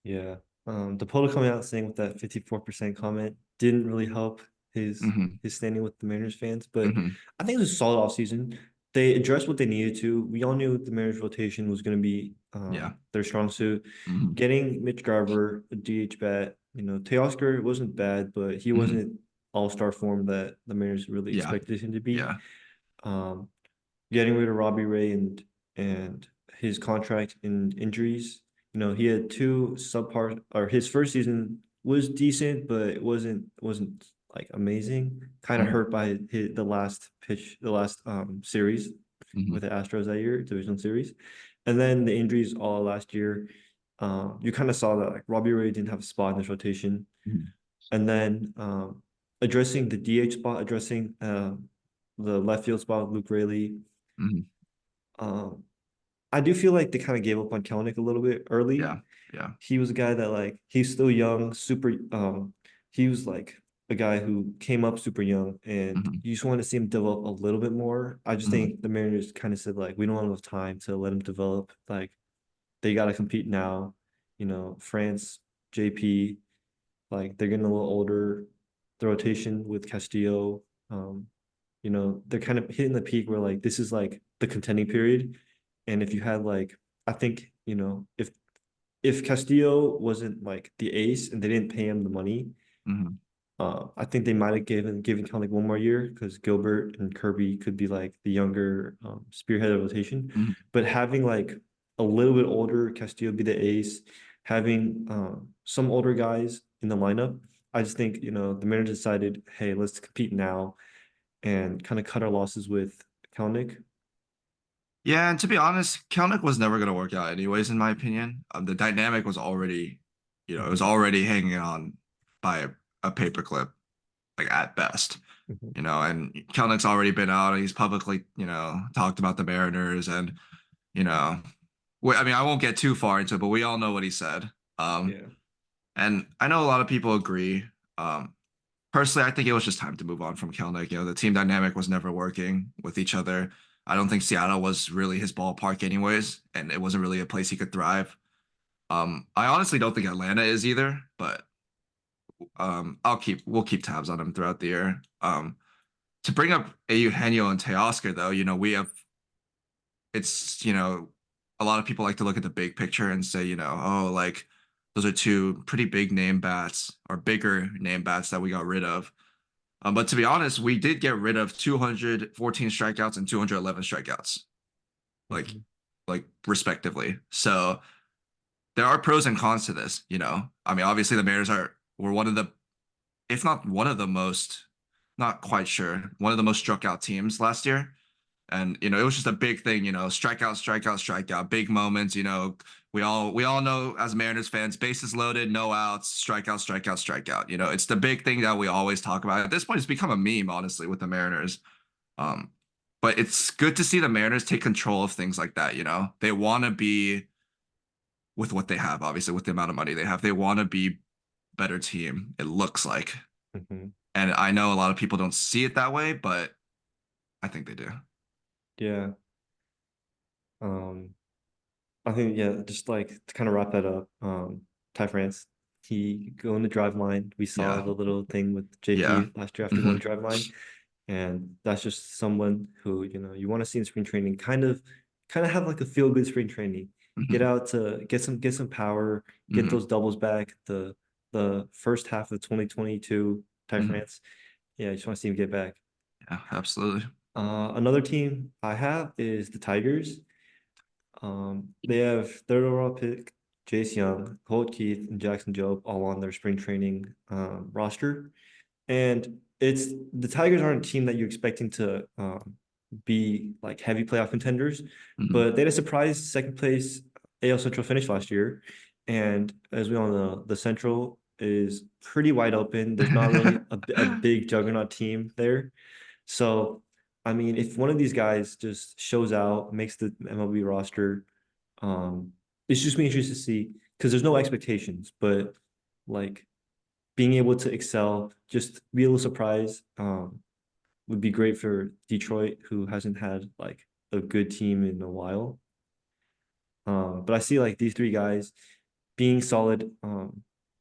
Yeah. DePolo coming out saying with that 54% comment didn't really help his Hmm. his standing with the Mariners fans, but Hmm. I think it was a solid offseason. They addressed what they needed to. We all knew the Mariners rotation was going to be Yeah. their strong suit. Hmm. Getting Mitch Garver, a DH bat, Teoscar wasn't bad, but he Hmm. wasn't all-star form that the Mariners really Yeah. expected him to be. Yeah. Um, Getting rid of Robbie Ray and his contract and injuries. He had two subpar or his first season was decent, but it wasn't like amazing. Kind of Hmm. hurt by the last series with Hmm. the Astros that year, divisional series. And then the injuries all last year. You kind of saw that like Robbie Ray didn't have a spot in this rotation. Hmm. And then addressing the DH spot, addressing the left field spot, Luke Rayleigh. Hmm. Um, I do feel like they kind of gave up on Kelnick a little bit early. Yeah. Yeah. He was a guy that like he's still young, super he was like a guy who came up super young and Hmm. you just want to see him develop a little bit more. I just Hmm. think the Mariners kind of said like we don't have enough time to let him develop. Like they gotta compete now. France JP, like they're getting a little older. The rotation with Castillo, they're kind of hitting the peak where like this is like the contending period. And if you had like, I think, if Castillo wasn't like the ace and they didn't pay him the money, Mhm. I think they might have given kind of like one more year because Gilbert and Kirby could be like the younger spearhead of rotation. Mhm. But having like a little bit older Castillo be the ace, having some older guys in the lineup, I just think the Mariners decided, hey, let's compete now and kind of cut our losses with Kalnick. Yeah, and to be honest, Kelnick was never going to work out anyways, in my opinion. The dynamic was already, it was Mhm, already hanging on by a paperclip, like at best, mhm. and Kelnick's already been out and he's publicly, talked about the Mariners and, you know, I mean, I won't get too far into it, but we all know what he said. Um, Yeah. and I know a lot of people agree. Um, Personally, I think it was just time to move on from Kelnick. The team dynamic was never working with each other. I don't think Seattle was really his ballpark, anyways, and it wasn't really a place he could thrive. I honestly don't think Atlanta is either, but we'll keep tabs on him throughout the year. To bring up Eugenio and Teoscar, though, we have it's a lot of people like to look at the big picture and say, oh, like those are two pretty big name bats or bigger name bats that we got rid of. But to be honest, we did get rid of 214 strikeouts and 211 strikeouts, like Mhm, respectively. So there are pros and cons to this. I mean, obviously the Mariners were one of the, if not one of the most, not quite sure, one of the most struck out teams last year. And it was just a big thing. Strikeout, strikeout, strikeout, big moments. We all know as Mariners fans, bases loaded, no outs, strikeout, strikeout, strikeout. It's the big thing that we always talk about. At this point, it's become a meme, honestly, with the Mariners. Um, but it's good to see the Mariners take control of things like that. They want to be with what they have, obviously, with the amount of money they have. They want to be better team. It looks like, mhm. and I know a lot of people don't see it that way, but I think they do. Yeah. Um, I think yeah, just like to kind of wrap that up. Ty France, he go in the drive line. We saw Yeah, the little thing with yeah. JP last year after going Hmm. to drive line, and that's just someone who you want to see in spring training. Kind of have like a feel good spring training. Get Hmm. out to get some power, get Hmm. those doubles back. The first half of 2022 Ty Hmm. France. Yeah, I just want to see him get back. Yeah, absolutely. Another team I have is the Tigers. They have third overall pick, Jace Young, Colt Keith, and Jackson Jobe all on their spring training roster. And it's the Tigers aren't a team that you're expecting to be like heavy playoff contenders, Hmm. but they had a surprise second place AL Central finish last year. And as we all know, the Central is pretty wide open. There's not really a big juggernaut team there. So, I mean, if one of these guys just shows out, makes the MLB roster, um, it's just me interested to see because there's no expectations, but like being able to excel, just be a little surprised, would be great for Detroit, who hasn't had like a good team in a while. But I see like these three guys being solid,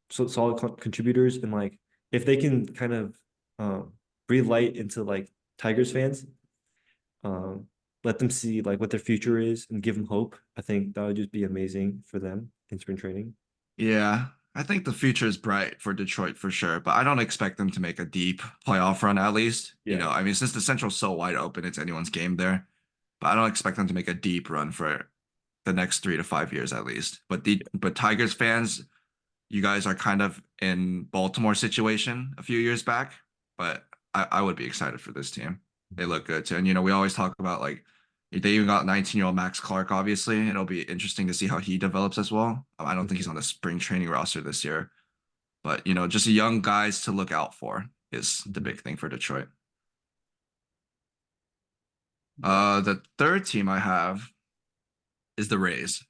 solid contributors, and like if they can kind of breathe light into like Tigers fans, um, let them see like what their future is and give them hope. I think that would just be amazing for them in spring training. Yeah, I think the future is bright for Detroit for sure, but I don't expect them to make a deep playoff run at least. Yeah. I mean, since the Central's so wide open, it's anyone's game there. But I don't expect them to make a deep run for the next 3 to 5 years at least. But Tigers fans, you guys are kind of in Baltimore situation a few years back, but I would be excited for this team. They look good too. And we always talk about like they even got 19-year-old Max Clark, obviously. It'll be interesting to see how he develops as well. I don't think he's on Mhm, the spring training roster this year, but just young guys to look out for is the mhm. big thing for Detroit. Yeah. The third team I have is the Rays.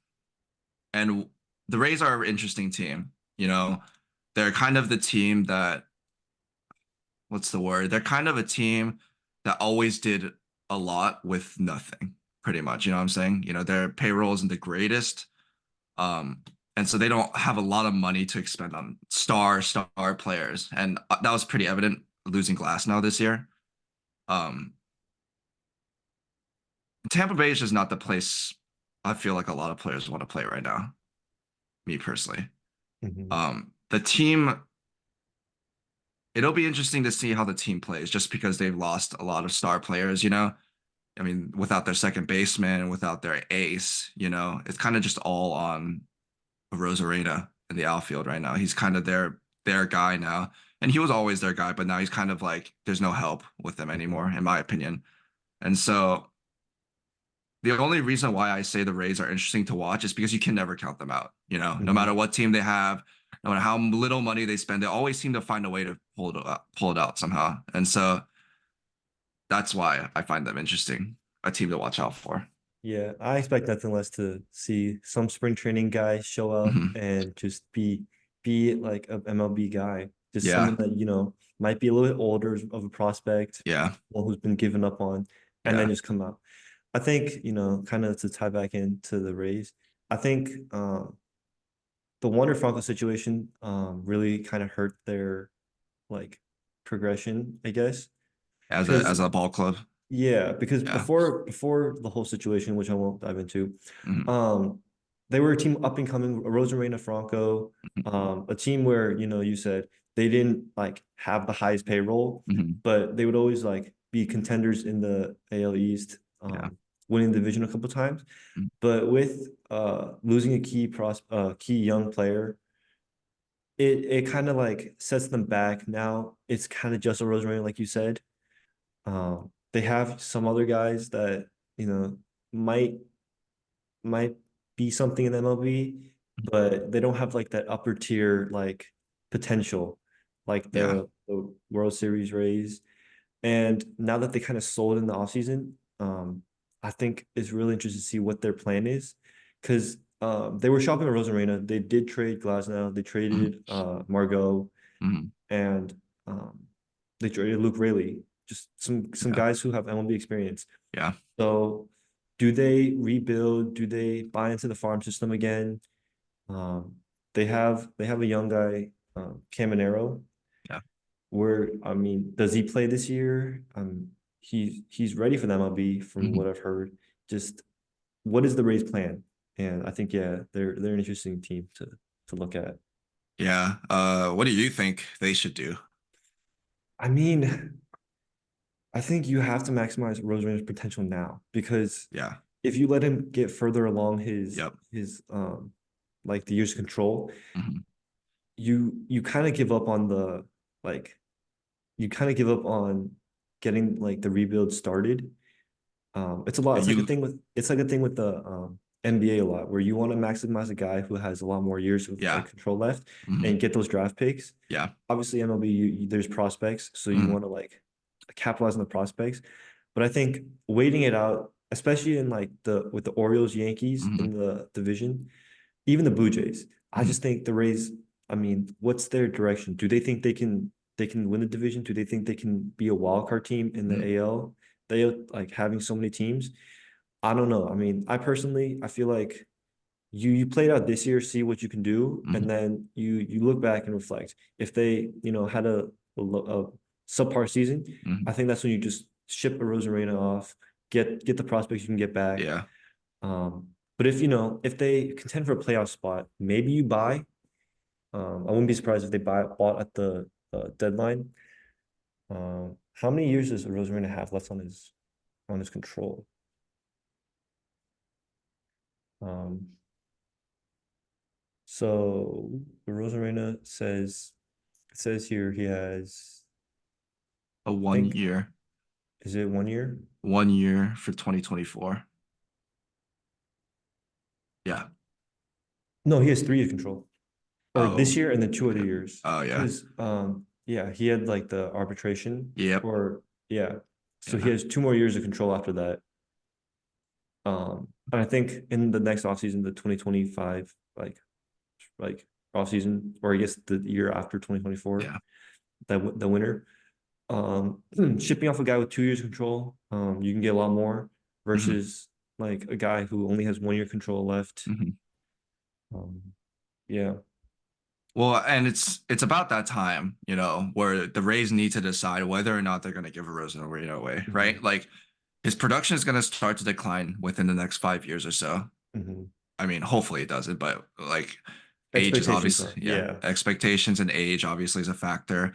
And the Rays are an interesting team. They're kind of the team that, what's the word? They're kind of a team that always did a lot with nothing, pretty much. You know what I'm saying? Their payroll isn't the greatest. Um, And so they don't have a lot of money to expend on star players. And that was pretty evident losing Glass now this year. Um, Tampa Bay is just not the place I feel like a lot of players want to play right now, me personally. Mhm. The team, it'll be interesting to see how the team plays just because they've lost a lot of star players, you know? I mean, without their second baseman and without their ace, you know, it's kind of just all on Rosarena in the outfield right now. He's kind of their guy now. And he was always their guy, but now he's kind of like there's no help with them anymore, in my opinion. And so the only reason why I say the Rays are interesting to watch is because you can never count them out. You know, no matter Mhm. what team they have, no matter how little money they spend, they always seem to find a way to pull it out somehow. And so that's why I find them interesting, a team to watch out for. Yeah, I expect nothing less to see some spring training guy show up Hmm. and just be like a MLB guy, just Yeah, someone that might be a little bit older of a prospect, yeah, one who's been given up on, and then yeah. just come out. I think kind of to tie back into the Rays, I think the Wander Franco situation really kind of hurt their like progression, I guess, As because a ball club, yeah, because yeah. before the whole situation, which I won't dive into, Hmm. um, they were a team up and coming, Rosarena Franco, a team where you said they didn't like have the highest payroll, Hmm. but they would always like be contenders in the AL East, Yeah. winning the division a couple times. Mm-hmm. But with losing a key young player, it kind of like sets them back. Now it's kind of just a Rosarena, like you said. They have some other guys that you know might might be something in MLB, but they don't have like that upper tier like potential, like Yeah. the World Series Rays. And now that they kind of sold in the offseason, I think it's really interesting to see what their plan is, because they were shopping at Rosarena. They did trade Glasnow. They Hmm. traded Margot, Hmm. and um, they traded Luke Rayleigh. Just some Yeah. guys who have MLB experience. Yeah. So, do they rebuild? Do they buy into the farm system again? Um, they have a young guy, Caminero, Yeah. where I mean, does he play this year? He's ready for the MLB from Hmm. what I've heard. Just what is the Rays plan? And I think yeah, they're an interesting team to look at. Yeah. What do you think they should do? I mean, I think you have to maximize Rosarina's potential now, because Yeah. if you let him get further along Yep. his like the years control, Hmm. you kind of give up on the like you kind of give up on getting like the rebuild started. It's a lot. Yeah, It's like a you. thing with the NBA a lot, where you want to maximize a guy who has a lot more years of Yeah. like control left Hmm. and get those draft picks. Yeah. Obviously, MLB, there's prospects, so you Hmm. want to like capitalize on the prospects. But I think waiting it out, especially in like the with the Orioles, Yankees Hmm. in the division, even the Blue Jays, I Hmm. just think the Rays. I mean, what's their direction? Do they think they can win the division? Do they think they can be a wild card team in the Hmm. AL? They like having so many teams. I don't know. I mean, I feel like you played out this year, see what you can do, Hmm. and then you look back and reflect. If they had a subpar season, I Hmm. think that's when you just ship a Rosarena off, get the prospects you can get back. Yeah. But if they contend for a playoff spot, maybe you buy. I wouldn't be surprised if they bought at the deadline. How many years does Rosarena have left on his control? Um, so the Rosarena says it says here he has, A I one think, year, is it 1 year? 1 year for 2024. Yeah. No, he has 3 years control. Or this Oh. year and then 2 other Yeah. years. Oh yeah. Because yeah, he had like the arbitration, Yep. or yeah. So he Yeah. has 2 more years of control after that. And I think in the next offseason, the 2025 like offseason, or I guess the year after 2024, Yeah. the winter, shipping off a guy with 2 years control, you can get a lot more Hmm. versus like a guy who only has 1 year control left. Hmm. Um, Yeah. Well, and it's about that time, where the Rays need to decide whether or not they're going to give Arena away, Hmm. right? Like his production is going to start to decline within the next 5 years or so. Hmm. I mean, hopefully it doesn't, but like age is Expectations obviously, are, yeah, yeah. expectations and age obviously is a factor.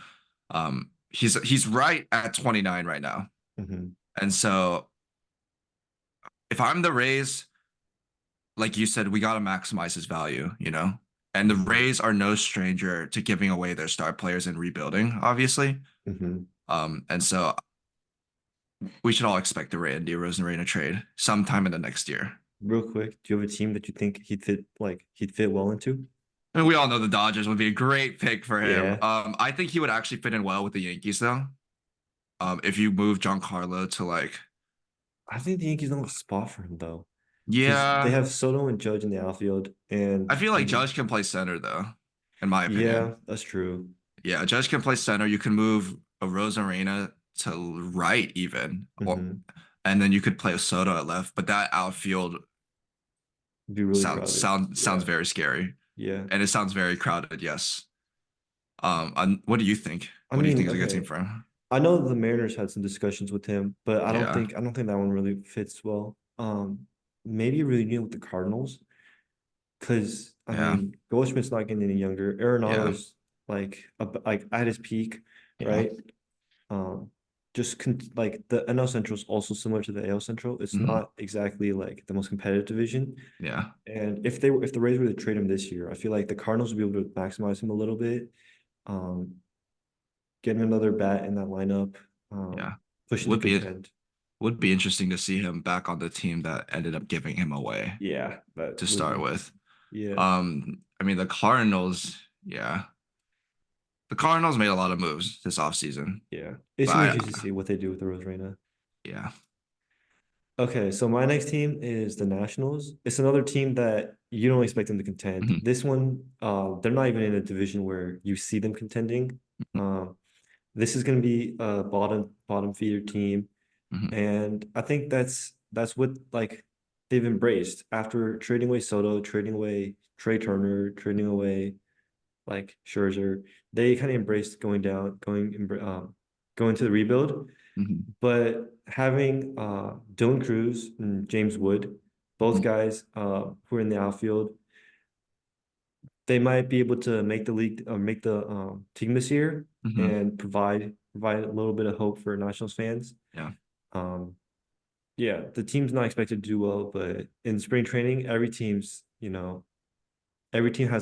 He's right at 29 right now. Hmm. And so if I'm the Rays, like you said, we got to maximize his value. And the Hmm. Rays are no stranger to giving away their star players and rebuilding, obviously. Hmm. And so we should all expect the Randy Rosarena trade sometime in the next year. Real quick, do you have a team that you think he'd fit well into? I mean, we all know the Dodgers would be a great pick for him. Yeah. I think he would actually fit in well with the Yankees, though. If you move Giancarlo to like, I think the Yankees don't have a spot for him though, because they yeah, have Soto and Judge in the outfield, I and feel I like mean, Judge can play center though, in my opinion. yeah, that's true. Yeah, Judge can play center. You can move a Rosarena to right even, or Hmm. and then you could play a Soto at left. But that outfield Be really crowded. sounds Yeah, very scary, yeah. and it sounds very crowded. Yes. What do you think? I What do you think mean, is a good team okay. for him? I know the Mariners had some discussions with him, but Yeah, I don't think that one really fits well. Maybe a reunion with the Cardinals, because I yeah, mean, Goldschmidt's not getting any younger. yeah, Arenado's like at his peak, yeah. right? Um, like the NL Central is also similar to the AL Central. It's Hmm. not exactly like the most competitive division. Yeah. And if the Rays were to trade him this year, I feel like the Cardinals would be able to maximize him a little bit. Um, Getting another bat in that lineup, Yeah. pushing to Would be contend. would be interesting to see him back on the team that ended up giving him away Yeah, that to would start be. with. Yeah, I mean the Cardinals, yeah. The Cardinals made a lot of moves this offseason. yeah. It's But gonna be interesting to see what they do with the Rosarena. yeah. Okay, so my next team is the Nationals. It's another team that you don't expect them to contend. Mhm, This one, they're not even in a division where you see them contending. mhm, This is going to be a bottom feeder team, mhm, and I think that's what like they've embraced after trading away Soto, trading away Trey Turner, trading away like Scherzer. They kind of embraced going to the rebuild. mhm, But having Dylan Cruz and James Wood, both mhm, guys who are in the outfield, they might be able to make the league or make the team this year mhm. and provide a little bit of hope for Nationals fans. Yeah. Um, yeah, the team's not expected to do well, but in spring training, every team has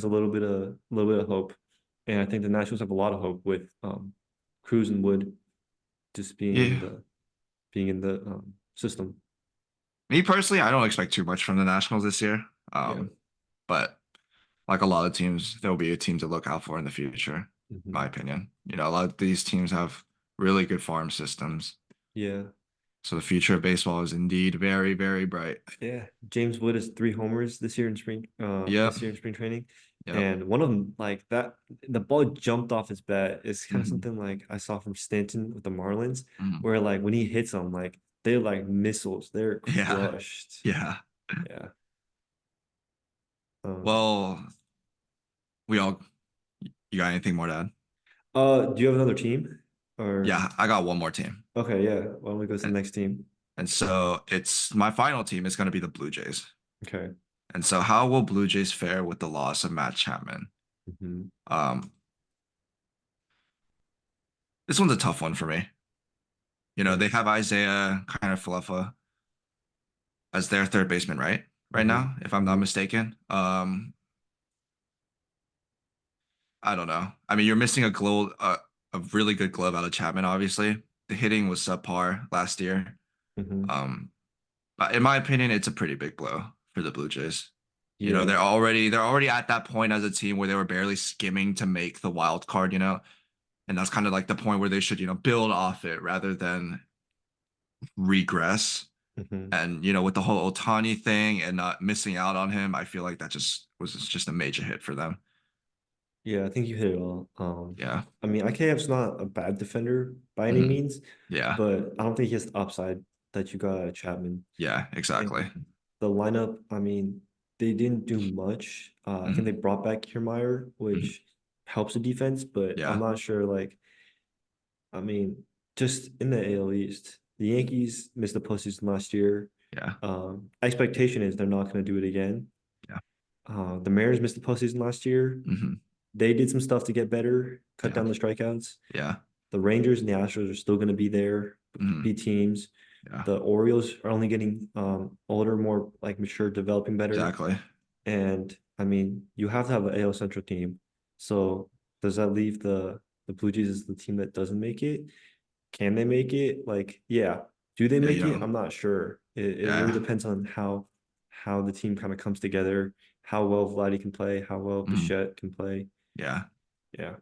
a little bit of hope, and I think the Nationals have a lot of hope with Cruz and Wood just Yeah. being in the system. Me personally, I don't expect too much from the Nationals this year. Yeah. But like a lot of teams, there'll be a team to look out for in the future, in my Hmm. opinion. A lot of these teams have really good farm systems. Yeah. So the future of baseball is indeed very, very bright. Yeah. James Wood has 3 homers Yep. this year in spring training. Yep. And one of them, like that, the ball jumped off his bat. It's kind of Hmm. something like I saw from Stanton with the Marlins, Hmm. where like when he hits them, like they're like missiles. They're Yeah. crushed. Yeah. Yeah. Um, Well, we all, you got anything more to add? do you have another team? Or Yeah, I got one more team. okay, yeah. Why don't we go to the And, next team? and so it's my final team is going to be the Blue Jays. Okay. And so how will Blue Jays fare with the loss of Matt Chapman? Hmm. Um, this one's a tough one for me. Yeah. They have Isaiah kind of Fluffa as their third baseman, right? Right Hmm. now, if I'm not Hmm. mistaken. I don't know. I mean, you're missing a really good glove out of Chapman, obviously. The hitting was subpar last year. Hmm. Um, but in my opinion, it's a pretty big blow for the Blue Jays. Yeah. They're already at that point as a team where they were barely skimming to make the wild card. And that's kind of like the point where they should, build off it rather than regress. Hmm. And with the whole Otani thing and not missing out on him, I feel like that just a major hit for them. Yeah, I think you hit it all. Yeah. I mean, IKF's not a bad defender by any Mhm. means, Yeah. but I don't think he has the upside that you got out of Chapman. Yeah, exactly. And the lineup, I mean, they didn't do much. I think they Mhm, brought back Kiermaier, mhm. which helps the defense, but I'm Yeah, not sure. Like, I mean, just in the AL East, the Yankees missed the postseason last year. yeah, Expectation is they're not going to do it again. yeah. The Mariners missed the postseason last year. Mhm, They did some stuff to get better, cut yeah, down the strikeouts. yeah. The Rangers and the Astros are still going to be there, Mhm, be teams. yeah, The Orioles are only getting older, more like mature, developing better. exactly. And I mean, you have to have an AL Central team. So does that leave the Blue Jays as the team that doesn't make it? Can they make it? Like, yeah. Do they Yeah, make you it? know, I'm not sure. It really yeah. depends on how the team kind of comes together, how well Vladdy can play, how well Mhm, Bichette can play. yeah, Yeah.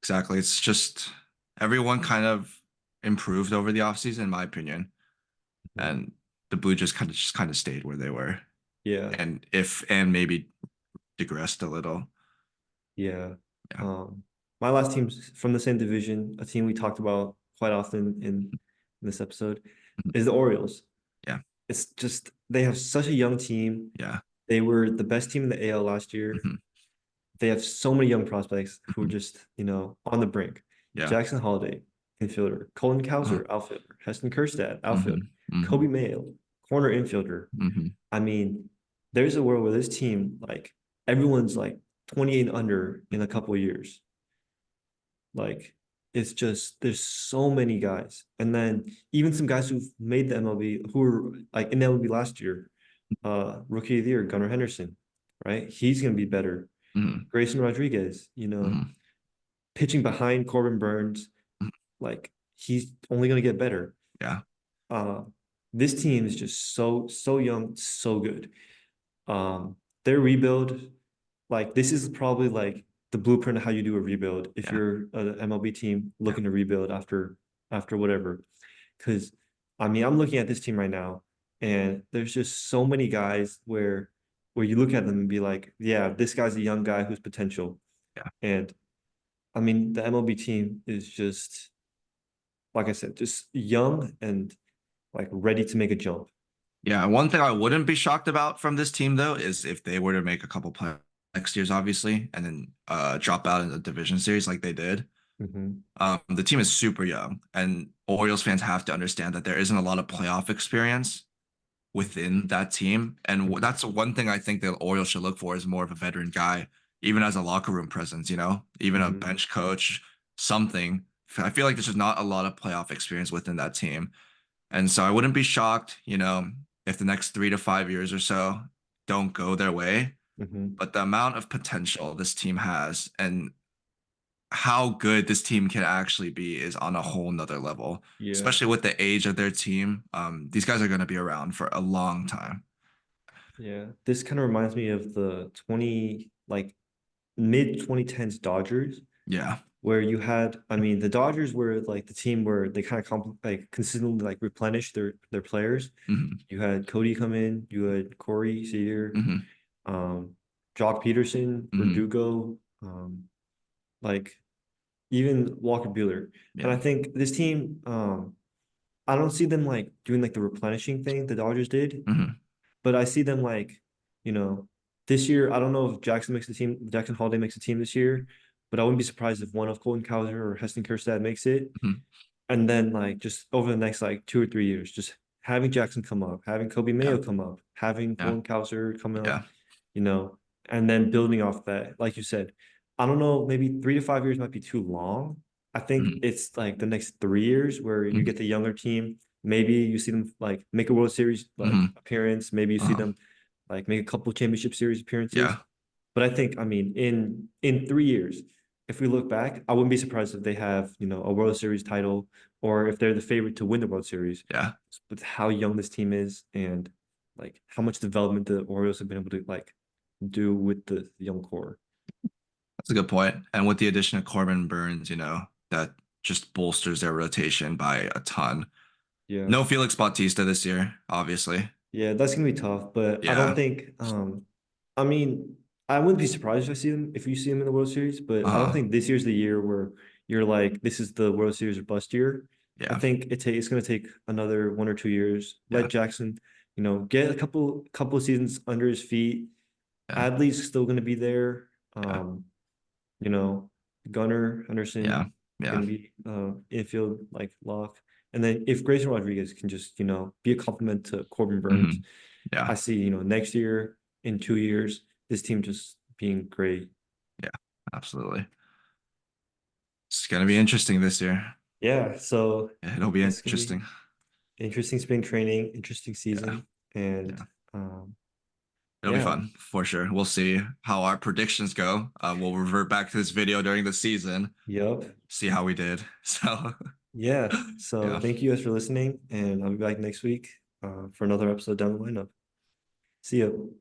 exactly. It's just everyone kind of improved over the offseason, in my opinion. Mhm. And the Blue just kind of stayed where they were. Yeah. And maybe digressed a little. Yeah. Yeah. Um, my last team's from the same division, a team we talked about quite often in this episode, Mhm. is the Orioles. Yeah. It's just they have such a young team. Yeah. They were the best team in the AL last year. Mhm, They have so many young prospects who are mhm. just, on the brink. Yeah. Jackson Holiday, infielder. Colin Uh, Cowser, outfielder. Heston Kjerstad, outfielder. mhm, mhm, Kobe Mayo, corner infielder. mhm. I mean, there's a world where this team, like, everyone's like 28 and under in a couple of years. Like, it's just there's so many guys. And then even some guys who've made the MLB who were like in the MLB last year, rookie of the year, Gunnar Henderson, right? He's gonna be better. Mhm, Grayson Rodriguez, mhm, pitching behind Corbin Burns, mhm. like he's only gonna get better. Yeah. Uh, this team is just so young, so good. Their rebuild, like this is probably like the blueprint of how you do a rebuild if Yeah. you're an MLB team Yeah. looking to rebuild after whatever. Because I mean, I'm looking at this team right now, and there's just so many guys where you look at them and be like, yeah, this guy's a young guy who's potential. Yeah. And I mean, the MLB team is just like I said, just young and like ready to make a jump. Yeah. One thing I wouldn't be shocked about from this team though is if they were to make a couple play next year's, obviously, and then drop out in the division series like they did. Hmm. The team is super young, and Orioles fans have to understand that there isn't a lot of playoff experience within that team. And Hmm. that's one thing I think the Orioles should look for is more of a veteran guy, even as a locker room presence, even a Hmm. bench coach, something. I feel like there's just not a lot of playoff experience within that team. And so I wouldn't be shocked, if the next 3 to 5 years or so don't go their way. Hmm. But the amount of potential this team has and how good this team can actually be is on a whole nother level, Yeah. especially with the age of their team. These guys are going to be around for a long time. Yeah. This kind of reminds me of the 20 like mid 2010s Dodgers Yeah. where you had I mean the Dodgers were like the team where they kind of like consistently like replenish their players. Hmm. You had Cody come in, you had Corey Seager, Hmm. um Jock Peterson, Hmm. Verdugo, like even Walker Buehler. And Yeah. I think this team, I don't see them like doing like the replenishing thing the Dodgers did, Hmm. but I see them like, you know, this year, I don't know if Jackson Holiday makes the team this year, but I wouldn't be surprised if one of Colton Cowser or Heston Kjerstad makes it. Hmm. And then like just over the next like 2 or 3 years, just having Jackson come up, having Kobe Yeah. Mayo come up, having Yeah. Colton Cowser come up, Yeah. you know, and then building off that, like you said, I don't know, maybe 3 to 5 years might be too long. I think Hmm. it's like the next 3 years where you Hmm. get the younger team. Maybe you see them like make a World Series like Hmm. appearance. Maybe you see Uh-huh. them like make a couple championship series appearances. Yeah. But I think, I mean, in 3 years, if we look back, I wouldn't be surprised if they have, a World Series title or if they're the favorite to win the World Series Yeah. with how young this team is and like how much development the Orioles have been able to like do with the young core. That's a good point. And with the addition of Corbin Burns, that just bolsters their rotation by a ton. Yeah. No Felix Bautista this year, obviously. Yeah, that's gonna be tough, but I don't Yeah. think I mean I wouldn't be surprised if you see him in the World Series, but I don't Uh, think this year's the year where you're like this is the World Series or bust year. I yeah. think it's gonna take another 1 or 2 years. Let Yeah. Jackson, get a couple of seasons under his feet. Yeah. Adley's still going to be there. Yeah. You know, Gunnar Yeah. Henderson Yeah. going to be infield like lock. And then if Grayson Rodriguez can just, be a compliment to Corbin Burns, Hmm. Yeah. I see, next year, in 2 years, this team just being great. Yeah. Absolutely. It's gonna be interesting this year. Yeah, so Yeah, it'll be it's gonna be interesting. interesting spring training, interesting Yeah. season, and Yeah. um, It'll be yeah, fun for sure. We'll see how our predictions go. We'll revert back to this video during the season, yep, see how we did. So, yeah. So yeah. thank you guys for listening, and I'll be back next week for another episode down the lineup. See you.